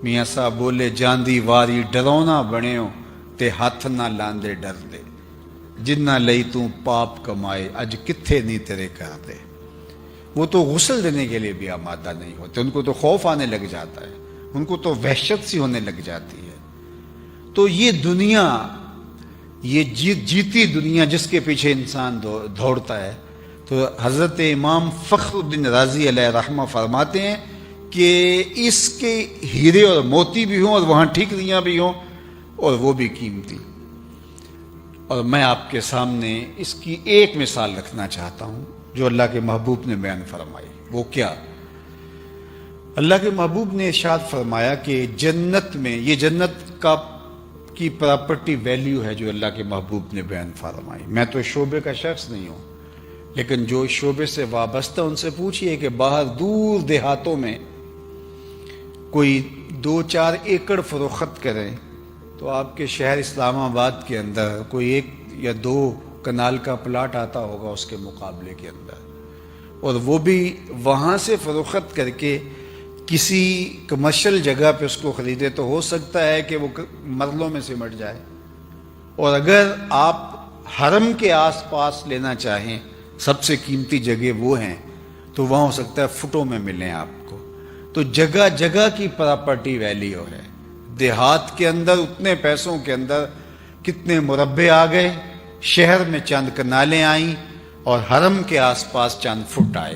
میاں صاحب بولے جاندی واری ڈرونا بنیو تے ہاتھ نہ لاندے ڈر دے، جنہ لئی تو پاپ کمائے اج کتھے نہیں تیرے کر دے. وہ تو غسل دینے کے لیے بھی آمادہ نہیں ہوتے، ان کو تو خوف آنے لگ جاتا ہے. ان کو تو وحشت سی ہونے لگ جاتی ہے۔ تو یہ دنیا، یہ جیتی دنیا جس کے پیچھے انسان دوڑتا ہے، تو حضرت امام فخر الدین رازی علیہ رحمہ فرماتے ہیں کہ اس کے ہیرے اور موتی بھی ہوں اور وہاں ٹھیکریاں بھی ہوں اور وہ بھی قیمتی۔ اور میں آپ کے سامنے اس کی ایک مثال رکھنا چاہتا ہوں جو اللہ کے محبوب نے بیان فرمائی۔ وہ کیا؟ اللہ کے محبوب نے ارشاد فرمایا کہ جنت میں، یہ جنت کی پراپرٹی ویلیو ہے جو اللہ کے محبوب نے بیان فرمائی۔ میں تو شعبے کا شخص نہیں ہوں، لیکن جو شعبے سے وابستہ ان سے پوچھئے کہ باہر دور دیہاتوں میں کوئی 2-4 ایکڑ فروخت کریں تو آپ کے شہر اسلام آباد کے اندر کوئی 1 یا 2 کنال کا پلاٹ آتا ہوگا اس کے مقابلے کے اندر، اور وہ بھی وہاں سے فروخت کر کے کسی کمرشل جگہ پہ اس کو خریدے تو ہو سکتا ہے کہ وہ مرلوں میں سمٹ جائے، اور اگر آپ حرم کے آس پاس لینا چاہیں، سب سے قیمتی جگہ وہ ہیں، تو وہاں ہو سکتا ہے فٹوں میں ملیں آپ کو۔ تو جگہ جگہ کی پراپرٹی ویلیو ہے۔ دیہات کے اندر اتنے پیسوں کے اندر کتنے مربع آ گئے، شہر میں چند کنالیں آئیں اور حرم کے آس پاس چند فٹ آئے۔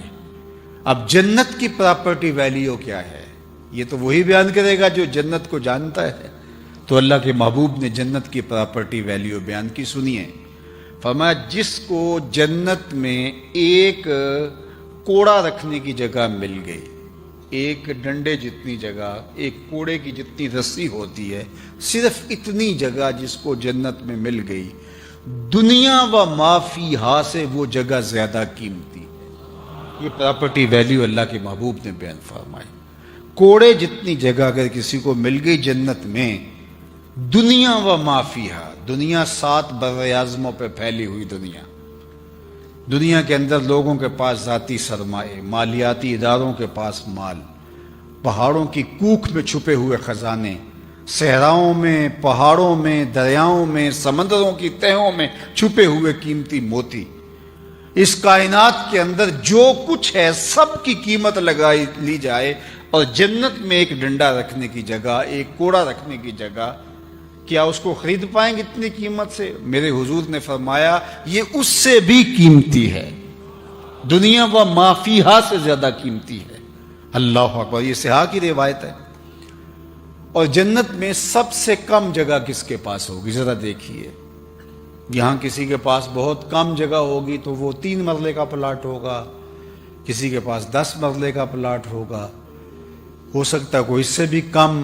اب جنت کی پراپرٹی ویلیو کیا ہے؟ یہ تو وہی بیان کرے گا جو جنت کو جانتا ہے۔ تو اللہ کے محبوب نے جنت کی پراپرٹی ویلیو بیان کی، سنیے۔ فرمایا جس کو جنت میں ایک کوڑا رکھنے کی جگہ مل گئی، ایک ڈنڈے جتنی جگہ، ایک کوڑے کی جتنی رسی ہوتی ہے، صرف اتنی جگہ جس کو جنت میں مل گئی، دنیا و ما فیہا سے وہ جگہ زیادہ قیمتی ہے۔ یہ پراپرٹی ویلیو اللہ کے محبوب نے بیان فرمائی۔ کوڑے جتنی جگہ اگر کسی کو مل گئی جنت میں، دنیا و ما فیہا، دنیا 7 براعظموں پہ پھیلی ہوئی دنیا کے اندر لوگوں کے پاس ذاتی سرمائے، مالیاتی اداروں کے پاس مال، پہاڑوں کی کوکھ میں چھپے ہوئے خزانے، صحراؤں میں، پہاڑوں میں، دریاؤں میں، سمندروں کی تہوں میں چھپے ہوئے قیمتی موتی، اس کائنات کے اندر جو کچھ ہے سب کی قیمت لگائی لی جائے، اور جنت میں ایک ڈنڈا رکھنے کی جگہ، ایک کوڑا رکھنے کی جگہ، کیا اس کو خرید پائیں گے اتنی قیمت سے؟ میرے حضور نے فرمایا یہ اس سے بھی قیمتی ہے، دنیا و ما فیہا سے زیادہ قیمتی ہے۔ اللہ اکبر، یہ صحیح کی روایت ہے۔ اور جنت میں سب سے کم جگہ کس کے پاس ہوگی؟ ذرا دیکھیے، یہاں کسی کے پاس بہت کم جگہ ہوگی تو وہ 3 مرلے کا پلاٹ ہوگا، کسی کے پاس 10 مرلے کا پلاٹ ہوگا، ہو سکتا ہے کوئی اس سے بھی کم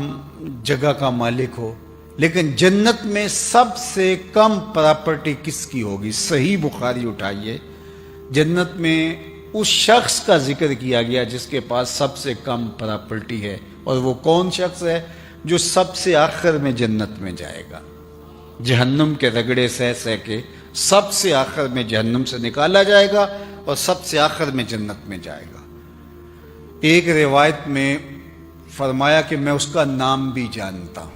جگہ کا مالک ہو۔ لیکن جنت میں سب سے کم پراپرٹی کس کی ہوگی؟ صحیح بخاری اٹھائیے، جنت میں اس شخص کا ذکر کیا گیا جس کے پاس سب سے کم پراپرٹی ہے، اور وہ کون شخص ہے؟ جو سب سے آخر میں جنت میں جائے گا، جہنم کے رگڑے سہ سہ کے سب سے آخر میں جہنم سے نکالا جائے گا اور سب سے آخر میں جنت میں جائے گا۔ ایک روایت میں فرمایا کہ میں اس کا نام بھی جانتا ہوں،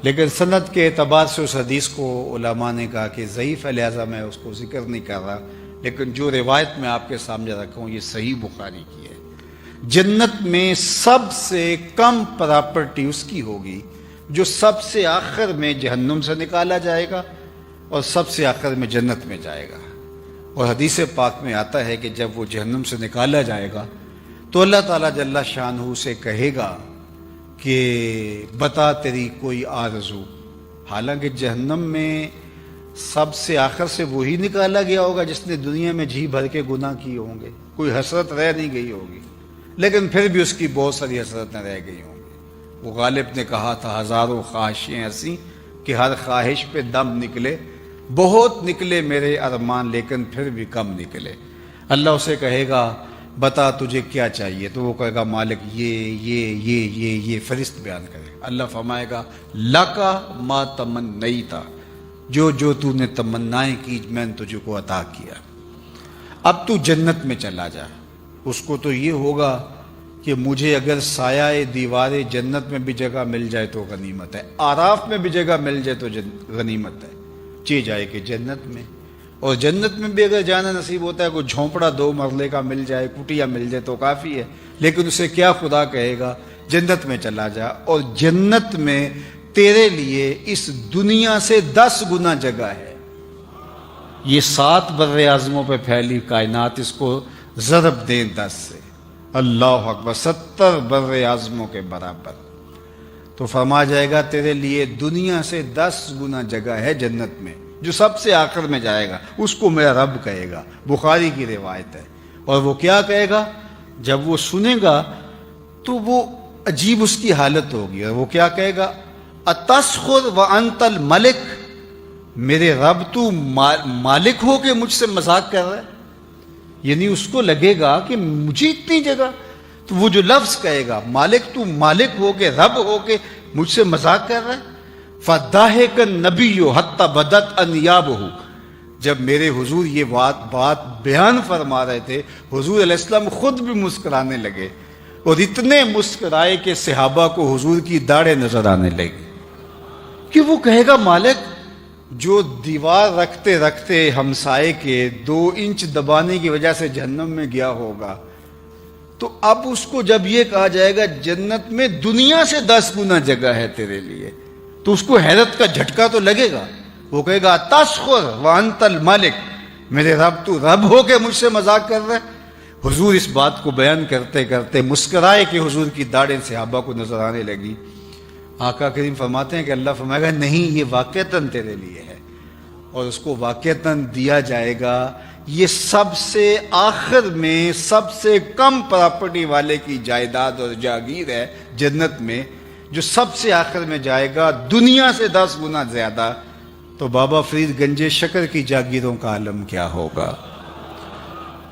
لیکن سند کے اعتبار سے اس حدیث کو علماء نے کہا کہ ضعیف ہے، لہذا میں اس کو ذکر نہیں کر رہا، لیکن جو روایت میں آپ کے سامنے رکھا ہوں یہ صحیح بخاری کی ہے۔ جنت میں سب سے کم پراپرٹی اس کی ہوگی جو سب سے آخر میں جہنم سے نکالا جائے گا اور سب سے آخر میں جنت میں جائے گا۔ اور حدیث پاک میں آتا ہے کہ جب وہ جہنم سے نکالا جائے گا تو اللہ تعالیٰ جل شانہ سے کہے گا کہ بتا تیری کوئی آرزو، حالانکہ جہنم میں سب سے آخر سے وہی نکالا گیا ہوگا جس نے دنیا میں جی بھر کے گناہ کیے ہوں گے، کوئی حسرت رہ نہیں گئی ہوگی، لیکن پھر بھی اس کی بہت ساری حسرتیں رہ گئی ہوں گی۔ وہ غالب نے کہا تھا ہزاروں خواہشیں ایسی کہ ہر خواہش پہ دم نکلے، بہت نکلے میرے ارمان لیکن پھر بھی کم نکلے۔ اللہ اسے کہے گا بتا تجھے کیا چاہیے، تو وہ کہے گا مالک یہ فرشت بیان کرے۔ اللہ فرمائے گا لکا ما تمنیتا، جو تو نے تمنائیں کی میں نے تجھے کو عطا کیا، اب تو جنت میں چلا جا۔ اس کو تو یہ ہوگا کہ مجھے اگر سایہ دیوار جنت میں بھی جگہ مل جائے تو غنیمت ہے، آراف میں بھی جگہ مل جائے تو غنیمت ہے، چی جائے کہ جنت میں۔ اور جنت میں بھی اگر جانا نصیب ہوتا ہے، کوئی جھونپڑا 2 مرلے کا مل جائے، کٹیا مل جائے تو کافی ہے، لیکن اسے کیا خدا کہے گا جنت میں چلا جا، اور جنت میں تیرے لیے اس دنیا سے 10 گنا جگہ ہے۔ یہ 7 بر اعظموں پہ پھیلی کائنات، اس کو ضرب دیں 10 سے، اللہ اکبر، 70 بر اعظموں کے برابر، تو فرما جائے گا تیرے لیے دنیا سے 10 گنا جگہ ہے جنت میں، جو سب سے آخر میں جائے گا اس کو میرا رب کہے گا، بخاری کی روایت ہے۔ اور وہ کیا کہے گا؟ جب وہ سنے گا تو وہ عجیب اس کی حالت ہوگی، اور وہ کیا کہے گا؟ اتسخر وانت الملک، میرے رب تو مالک ہو کے مجھ سے مذاق کر رہا ہے، یعنی اس کو لگے گا کہ مجھے اتنی جگہ، تو وہ جو لفظ کہے گا مالک، تو مالک ہو کے، رب ہو کے مجھ سے مذاق کر رہا ہے۔ فَضَحِكَ النَّبِيُّ حَتَّى بَدَتْ أَنْيَابُهُ، جب میرے حضور یہ بات بیان فرما رہے تھے، حضور علیہ السلام خود بھی مسکرانے لگے، اور اتنے مسکرائے کہ صحابہ کو حضور کی داڑھیں نظر آنے لگی، کہ وہ کہے گا مالک جو دیوار رکھتے رکھتے ہمسائے کے 2 انچ دبانے کی وجہ سے جہنم میں گیا ہوگا، تو اب اس کو جب یہ کہا جائے گا جنت میں دنیا سے 10 گنا جگہ ہے تیرے لیے، تو اس کو حیرت کا جھٹکا تو لگے گا، وہ کہے گا تسخر وانت الملک، میرے رب تو رب ہو کے مجھ سے مذاق کر رہا ہے۔ حضور اس بات کو بیان کرتے کرتے مسکرائے کہ حضور کی داڑھیں صحابہ کو نظر آنے لگی۔ آقا کریم فرماتے ہیں کہ اللہ فرمائے گا نہیں، یہ واقعتاً تیرے لیے ہے، اور اس کو واقعتاً دیا جائے گا۔ یہ سب سے آخر میں سب سے کم پراپرٹی والے کی جائیداد اور جاگیر ہے جنت میں، جو سب سے آخر میں جائے گا، دنیا سے 10 گنا زیادہ۔ تو بابا فرید گنج شکر کی جاگیروں کا عالم کیا ہوگا؟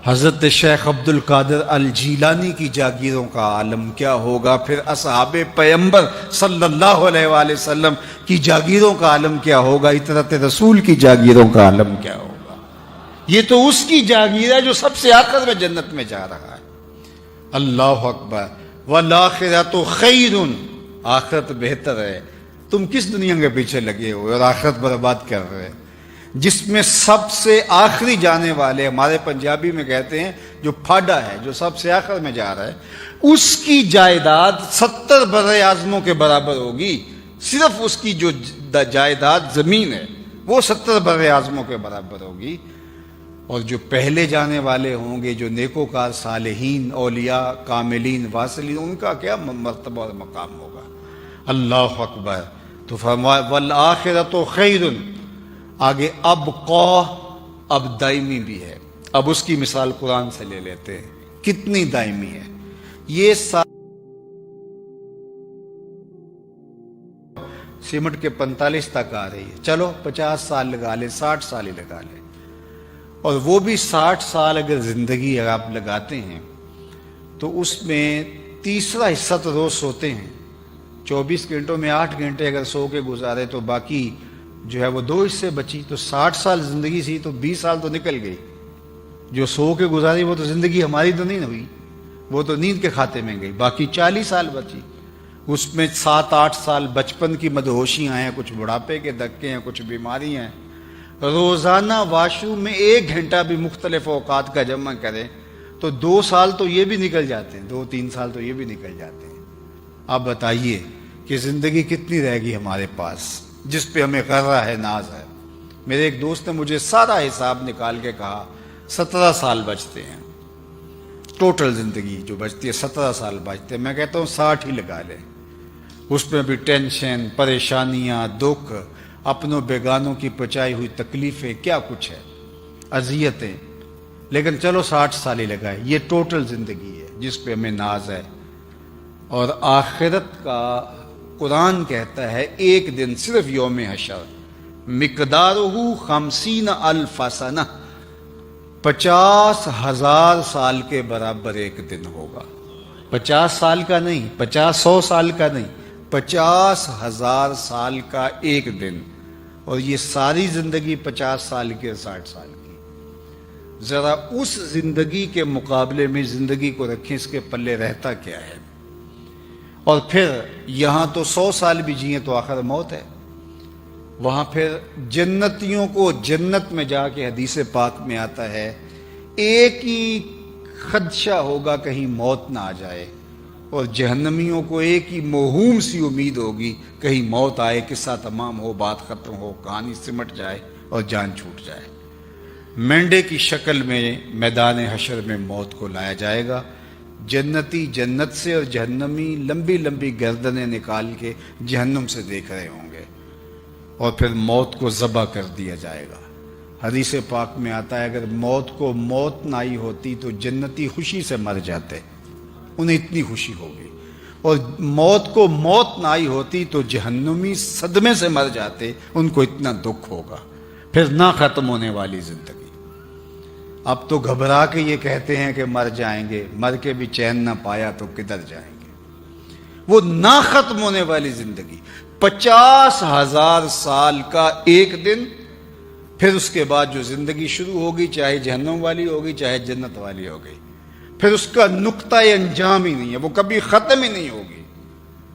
حضرت شیخ عبد القادر الجیلانی کی جاگیروں کا عالم کیا ہوگا؟ پھر اصحاب پیغمبر صلی اللہ علیہ وآلہ وسلم کی جاگیروں کا عالم کیا ہوگا؟ اطرت رسول کی جاگیروں کا عالم کیا ہوگا؟ یہ تو اس کی جاگیر ہے جو سب سے آخر میں جنت میں جا رہا ہے۔ اللہ اکبر۔ والآخرۃ خیر، آخرت بہتر ہے۔ تم کس دنیا کے پیچھے لگے ہوئے اور آخرت برباد کر رہے، جس میں سب سے آخری جانے والے، ہمارے پنجابی میں کہتے ہیں جو پھاڈا ہے، جو سب سے آخر میں جا رہا ہے، اس کی جائیداد 70 بر اعظموں کے برابر ہوگی۔ صرف اس کی جو جائیداد زمین ہے وہ 70 بر اعظموں کے برابر ہوگی، اور جو پہلے جانے والے ہوں گے، جو نیکوکار صالحین، اولیاء، کاملین، واصلین، ان کا کیا مرتبہ اور مقام ہوگا؟ اللہ اکبر۔ تو فرمایا والآخرۃ خیر، آگے ابقا، اب دائمی بھی ہے۔ اب اس کی مثال قرآن سے لے لیتے ہیں، کتنی دائمی ہے یہ سیمٹ کے 45 تک آ رہی ہے، چلو 50 سال لگا لیں، 60 سال ہی لگا لیں، اور وہ بھی 60 سال اگر زندگی اگر آپ لگاتے ہیں تو اس میں تیسرا حصہ تو روز سوتے ہیں، 24 گھنٹوں میں 8 گھنٹے اگر سو کے گزارے تو باقی جو ہے وہ 2 حصے بچی، تو 60 سال زندگی سی تو 20 سال تو نکل گئی۔ جو سو کے گزاری وہ تو زندگی ہماری تو نہیں ہوئی، وہ تو نیند کے کھاتے میں گئی، باقی 40 سال بچی۔ اس میں 7-8 سال بچپن کی مدہوشیاں ہیں، کچھ بڑھاپے کے دھکے ہیں، کچھ بیماری ہیں۔ روزانہ واش روم میں 1 گھنٹہ بھی مختلف اوقات کا جمع کریں تو 2 سال تو یہ بھی نکل جاتے ہیں، 2-3 سال تو یہ بھی نکل جاتے ہیں۔ آپ بتائیے کہ زندگی کتنی رہے گی ہمارے پاس جس پہ ہمیں غرہ ہے، ناز ہے؟ میرے ایک دوست نے مجھے سارا حساب نکال کے کہا 17 سال بچتے ہیں، ٹوٹل زندگی جو بچتی ہے 17 سال بچتے ہیں۔ میں کہتا ہوں 60 ہی لگا لیں، اس میں بھی ٹینشن، پریشانیاں، دکھ، اپنوں بیگانوں کی پچائی ہوئی تکلیفیں، کیا کچھ ہے، اذیتیں، لیکن چلو 60 سال ہی لگائے۔ یہ ٹوٹل زندگی ہے جس پہ ہمیں ناز ہے۔ اور آخرت کا قرآن کہتا ہے ایک دن صرف یوم حشر مقدارہ 50,000 سنہ، 50,000 سال کے برابر ایک دن ہوگا۔ 50 سال کا نہیں، 100 سال کا نہیں، 50,000 سال کا ایک دن، اور یہ ساری زندگی 50 سال کی 60 سال کی۔ ذرا اس زندگی کے مقابلے میں زندگی کو رکھیں، اس کے پلے رہتا کیا ہے؟ اور پھر یہاں تو 100 سال بھی جئیں تو آخر موت ہے، وہاں پھر جنتیوں کو جنت میں جا کے حدیث پاک میں آتا ہے ایک ہی خدشہ ہوگا کہیں موت نہ آ جائے، اور جہنمیوں کو ایک ہی موہوم سی امید ہوگی، کہیں موت آئے، قصہ تمام ہو، بات ختم ہو، کہانی سمٹ جائے اور جان چھوٹ جائے۔ مینڈے کی شکل میں میدان حشر میں موت کو لایا جائے گا، جنتی جنت سے اور جہنمی لمبی لمبی گردنیں نکال کے جہنم سے دیکھ رہے ہوں گے، اور پھر موت کو ذبح کر دیا جائے گا۔ حدیث پاک میں آتا ہے اگر موت کو موت نہ آئی ہوتی تو جنتی خوشی سے مر جاتے، انہیں اتنی خوشی ہوگی، اور موت کو موت نہ آئی ہوتی تو جہنمی صدمے سے مر جاتے، ان کو اتنا دکھ ہوگا، پھر نہ ختم ہونے والی زندگی۔ اب تو گھبرا کے یہ کہتے ہیں کہ مر جائیں گے، مر کے بھی چین نہ پایا تو کدھر جائیں گے۔ وہ نہ ختم ہونے والی زندگی، 50,000 سال کا ایک دن، پھر اس کے بعد جو زندگی شروع ہوگی چاہے جہنم والی ہوگی چاہے جنت والی ہوگی، پھر اس کا نقطہ انجام ہی نہیں ہے، وہ کبھی ختم ہی نہیں ہوگی۔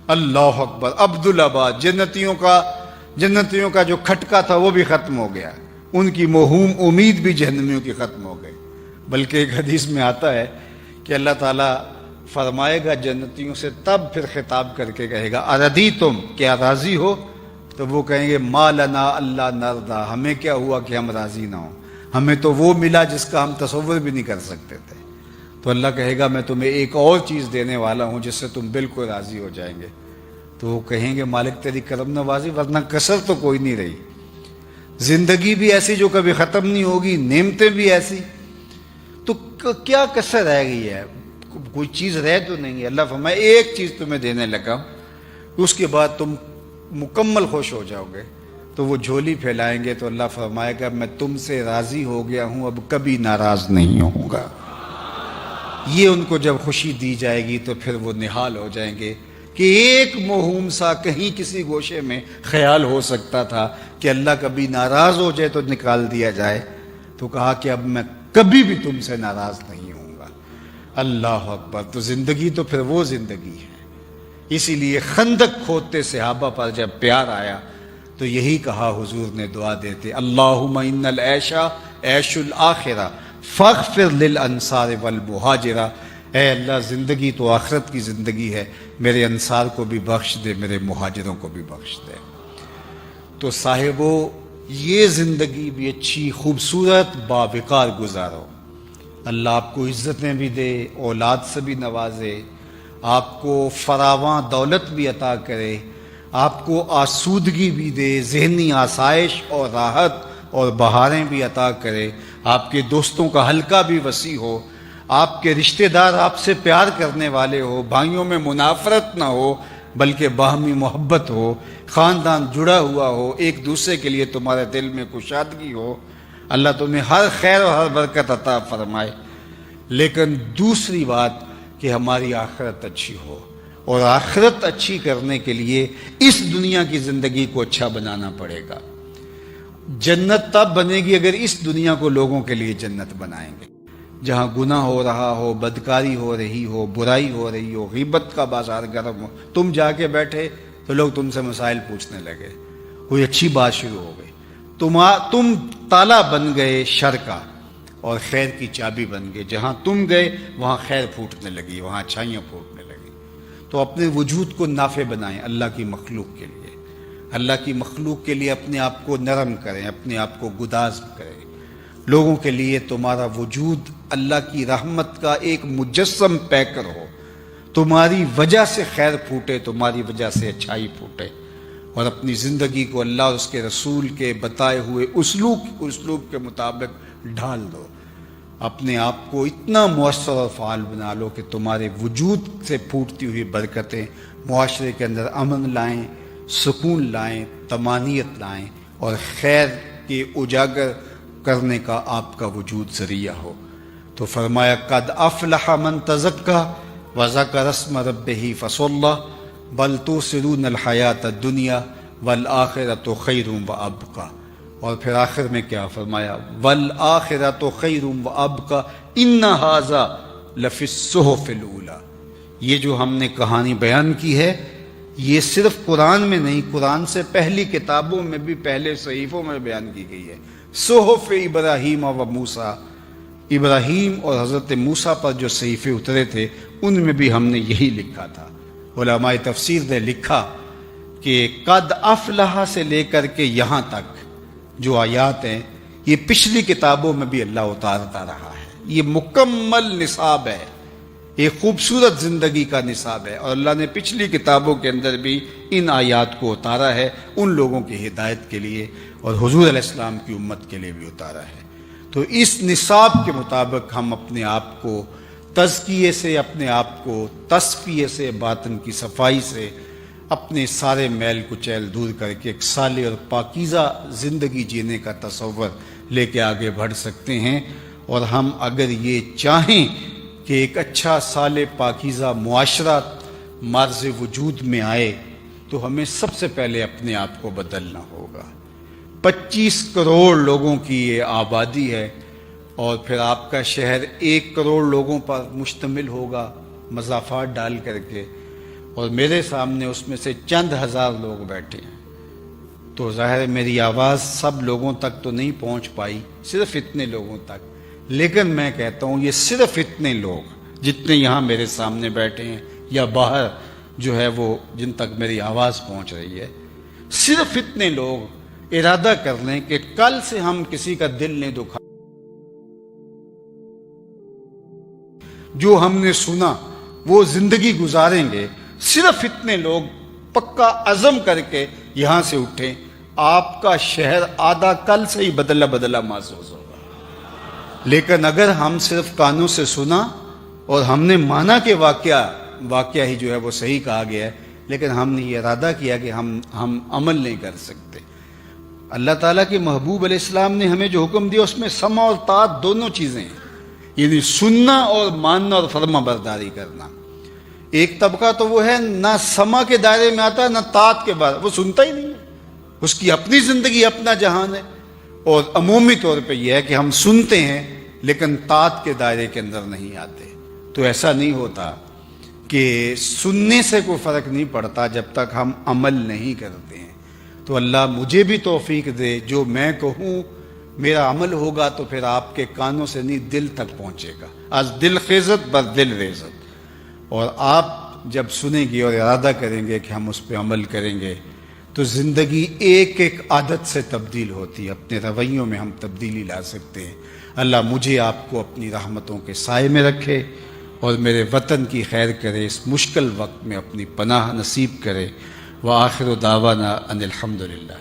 اللہ اکبر۔ عبدالآباد جنتیوں کا جو کھٹکا تھا وہ بھی ختم ہو گیا، ان کی موہوم امید بھی جہنمیوں کی ختم ہو گئی۔ بلکہ ایک حدیث میں آتا ہے کہ اللہ تعالیٰ فرمائے گا جنتیوں سے، تب پھر خطاب کر کے کہے گا اردیتم، کیا راضی ہو؟ تو وہ کہیں گے ما لنا اللہ نرضا، ہمیں کیا ہوا کہ ہم راضی نہ ہوں، ہمیں تو وہ ملا جس کا ہم تصور بھی نہیں کر سکتے تھے۔ تو اللہ کہے گا میں تمہیں ایک اور چیز دینے والا ہوں جس سے تم بالکل راضی ہو جائیں گے۔ تو وہ کہیں گے مالک تیری کرم نوازی، ورنہ کسر تو کوئی نہیں رہی، زندگی بھی ایسی جو کبھی ختم نہیں ہوگی، نعمتیں بھی ایسی، تو کیا کسر رہ گئی ہے؟ کوئی چیز رہ تو نہیں ہے۔ اللہ فرمائے ایک چیز تمہیں دینے لگا، اس کے بعد تم مکمل خوش ہو جاؤ گے۔ تو وہ جھولی پھیلائیں گے تو اللہ فرمائے گا میں تم سے راضی ہو گیا ہوں، اب کبھی ناراض نہیں ہوں گا۔ یہ ان کو جب خوشی دی جائے گی تو پھر وہ نہال ہو جائیں گے کہ ایک موہوم سا کہیں کسی گوشے میں خیال ہو سکتا تھا کہ اللہ کبھی ناراض ہو جائے تو نکال دیا جائے، تو کہا کہ اب میں کبھی بھی تم سے ناراض نہیں ہوں گا۔ اللہ اکبر۔ تو زندگی تو پھر وہ زندگی ہے۔ اسی لیے خندق کھودتے صحابہ پر جب پیار آیا تو یہی کہا حضور نے دعا دیتے، اللہم ان العیش عیش الآخرہ فاغفر للانصار والمہاجرہ، اے اللہ زندگی تو آخرت کی زندگی ہے، میرے انصار کو بھی بخش دے، میرے مہاجروں کو بھی بخش دے۔ تو صاحبو یہ زندگی بھی اچھی خوبصورت باوقار گزارو، اللہ آپ کو عزتیں بھی دے، اولاد سے بھی نوازے، آپ کو فراواں دولت بھی عطا کرے، آپ کو آسودگی بھی دے، ذہنی آسائش اور راحت اور بہاریں بھی عطا کرے، آپ کے دوستوں کا حلقہ بھی وسیع ہو، آپ کے رشتہ دار آپ سے پیار کرنے والے ہو، بھائیوں میں منافرت نہ ہو بلکہ باہمی محبت ہو، خاندان جڑا ہوا ہو، ایک دوسرے کے لیے تمہارے دل میں کشادگی ہو، اللہ تمہیں ہر خیر اور ہر برکت عطا فرمائے۔ لیکن دوسری بات کہ ہماری آخرت اچھی ہو، اور آخرت اچھی کرنے کے لیے اس دنیا کی زندگی کو اچھا بنانا پڑے گا۔ جنت تب بنے گی اگر اس دنیا کو لوگوں کے لیے جنت بنائیں گے۔ جہاں گناہ ہو رہا ہو، بدکاری ہو رہی ہو، برائی ہو رہی ہو، غیبت کا بازار گرم ہو، تم جا کے بیٹھے تو لوگ تم سے مسائل پوچھنے لگے، کوئی اچھی بات شروع ہو گئی، تم تالا بن گئے شر کا اور خیر کی چابی بن گئے، جہاں تم گئے وہاں خیر پھوٹنے لگی، وہاں اچھائیاں پھوٹنے لگی۔ تو اپنے وجود کو نافع بنائیں اللہ کی مخلوق کے لیے، اللہ کی مخلوق کے لیے اپنے آپ کو نرم کریں، اپنے آپ کو گداز کریں۔ لوگوں کے لیے تمہارا وجود اللہ کی رحمت کا ایک مجسم پیکر ہو، تمہاری وجہ سے خیر پھوٹے، تمہاری وجہ سے اچھائی پھوٹے، اور اپنی زندگی کو اللہ اور اس کے رسول کے بتائے ہوئے اسلوب کے مطابق ڈھال دو۔ اپنے آپ کو اتنا مؤثر اور فعال بنا لو کہ تمہارے وجود سے پھوٹتی ہوئی برکتیں معاشرے کے اندر امن لائیں، سکون لائیں، طمانینت لائیں، اور خیر کے اجاگر کرنے کا آپ کا وجود ذریعہ ہو۔ تو فرمایا قد افلح من تزکا وذکر اسم ربہ فصلی بل تؤثرون الحیاۃ الدنیا والآخرۃ خیر وابقی۔ اور پھر آخر میں کیا فرمایا، والآخرۃ خیر وابقی ان ھذا لفی الصحف الاولی۔ یہ جو ہم نے کہانی بیان کی ہے یہ صرف قرآن میں نہیں، قرآن سے پہلی کتابوں میں بھی، پہلے صحیفوں میں بیان کی گئی ہے۔ صحف ابراہیم و موسیٰ، ابراہیم اور حضرت موسیٰ پر جو صحیفے اترے تھے ان میں بھی ہم نے یہی لکھا تھا۔ علماء تفسیر نے لکھا کہ قد افلح سے لے کر کے یہاں تک جو آیات ہیں یہ پچھلی کتابوں میں بھی اللہ اتارتا رہا ہے۔ یہ مکمل نصاب ہے، ایک خوبصورت زندگی کا نصاب ہے، اور اللہ نے پچھلی کتابوں کے اندر بھی ان آیات کو اتارا ہے ان لوگوں کی ہدایت کے لیے، اور حضور علیہ السلام کی امت کے لیے بھی اتارا ہے۔ تو اس نصاب کے مطابق ہم اپنے آپ کو تزکیے سے، اپنے آپ کو تصفیے سے، باطن کی صفائی سے، اپنے سارے میل کچیل دور کر کے ایک صالح اور پاکیزہ زندگی جینے کا تصور لے کے آگے بڑھ سکتے ہیں۔ اور ہم اگر یہ چاہیں کہ ایک اچھا صالح پاکیزہ معاشرہ مرز وجود میں آئے تو ہمیں سب سے پہلے اپنے آپ کو بدلنا ہوگا۔ 25 کروڑ لوگوں کی یہ آبادی ہے، اور پھر آپ کا شہر 1 کروڑ لوگوں پر مشتمل ہوگا مضافات ڈال کر کے، اور میرے سامنے اس میں سے چند ہزار لوگ بیٹھے ہیں، تو ظاہر ہے میری آواز سب لوگوں تک تو نہیں پہنچ پائی، صرف اتنے لوگوں تک۔ لیکن میں کہتا ہوں یہ صرف اتنے لوگ جتنے یہاں میرے سامنے بیٹھے ہیں یا باہر جو ہے وہ جن تک میری آواز پہنچ رہی ہے، صرف اتنے لوگ ارادہ کر لیں کہ کل سے ہم کسی کا دل نہیں دکھا، جو ہم نے سنا وہ زندگی گزاریں گے۔ صرف اتنے لوگ پکا عزم کر کے یہاں سے اٹھیں، آپ کا شہر آدھا کل سے ہی بدلا بدلا محسوس ہوگا۔ لیکن اگر ہم صرف کانوں سے سنا اور ہم نے مانا کہ واقعہ ہی جو ہے وہ صحیح کہا گیا ہے، لیکن ہم نے یہ ارادہ کیا کہ ہم عمل نہیں کر سکتے۔ اللہ تعالیٰ کے محبوب علیہ السلام نے ہمیں جو حکم دیا اس میں سمع اور طاعت دونوں چیزیں ہیں، یعنی سننا اور ماننا اور فرما برداری کرنا۔ ایک طبقہ تو وہ ہے نہ سمع کے دائرے میں آتا ہے نہ طاعت کے بارے، وہ سنتا ہی نہیں ہے، اس کی اپنی زندگی اپنا جہان ہے۔ اور عمومی طور پہ یہ ہے کہ ہم سنتے ہیں لیکن طاعت کے دائرے کے اندر نہیں آتے۔ تو ایسا نہیں ہوتا کہ سننے سے کوئی فرق نہیں پڑتا جب تک ہم عمل نہیں کرتے ہیں۔ تو اللہ مجھے بھی توفیق دے، جو میں کہوں میرا عمل ہوگا تو پھر آپ کے کانوں سے نہیں دل تک پہنچے گا۔ از دل خیزت بر دل ریزت، اور آپ جب سنیں گے اور ارادہ کریں گے کہ ہم اس پہ عمل کریں گے تو زندگی ایک ایک عادت سے تبدیل ہوتی ہے، اپنے رویوں میں ہم تبدیلی لا سکتے ہیں۔ اللہ مجھے آپ کو اپنی رحمتوں کے سائے میں رکھے اور میرے وطن کی خیر کرے، اس مشکل وقت میں اپنی پناہ نصیب کرے۔ وآخر دعوانا ان الحمدللہ۔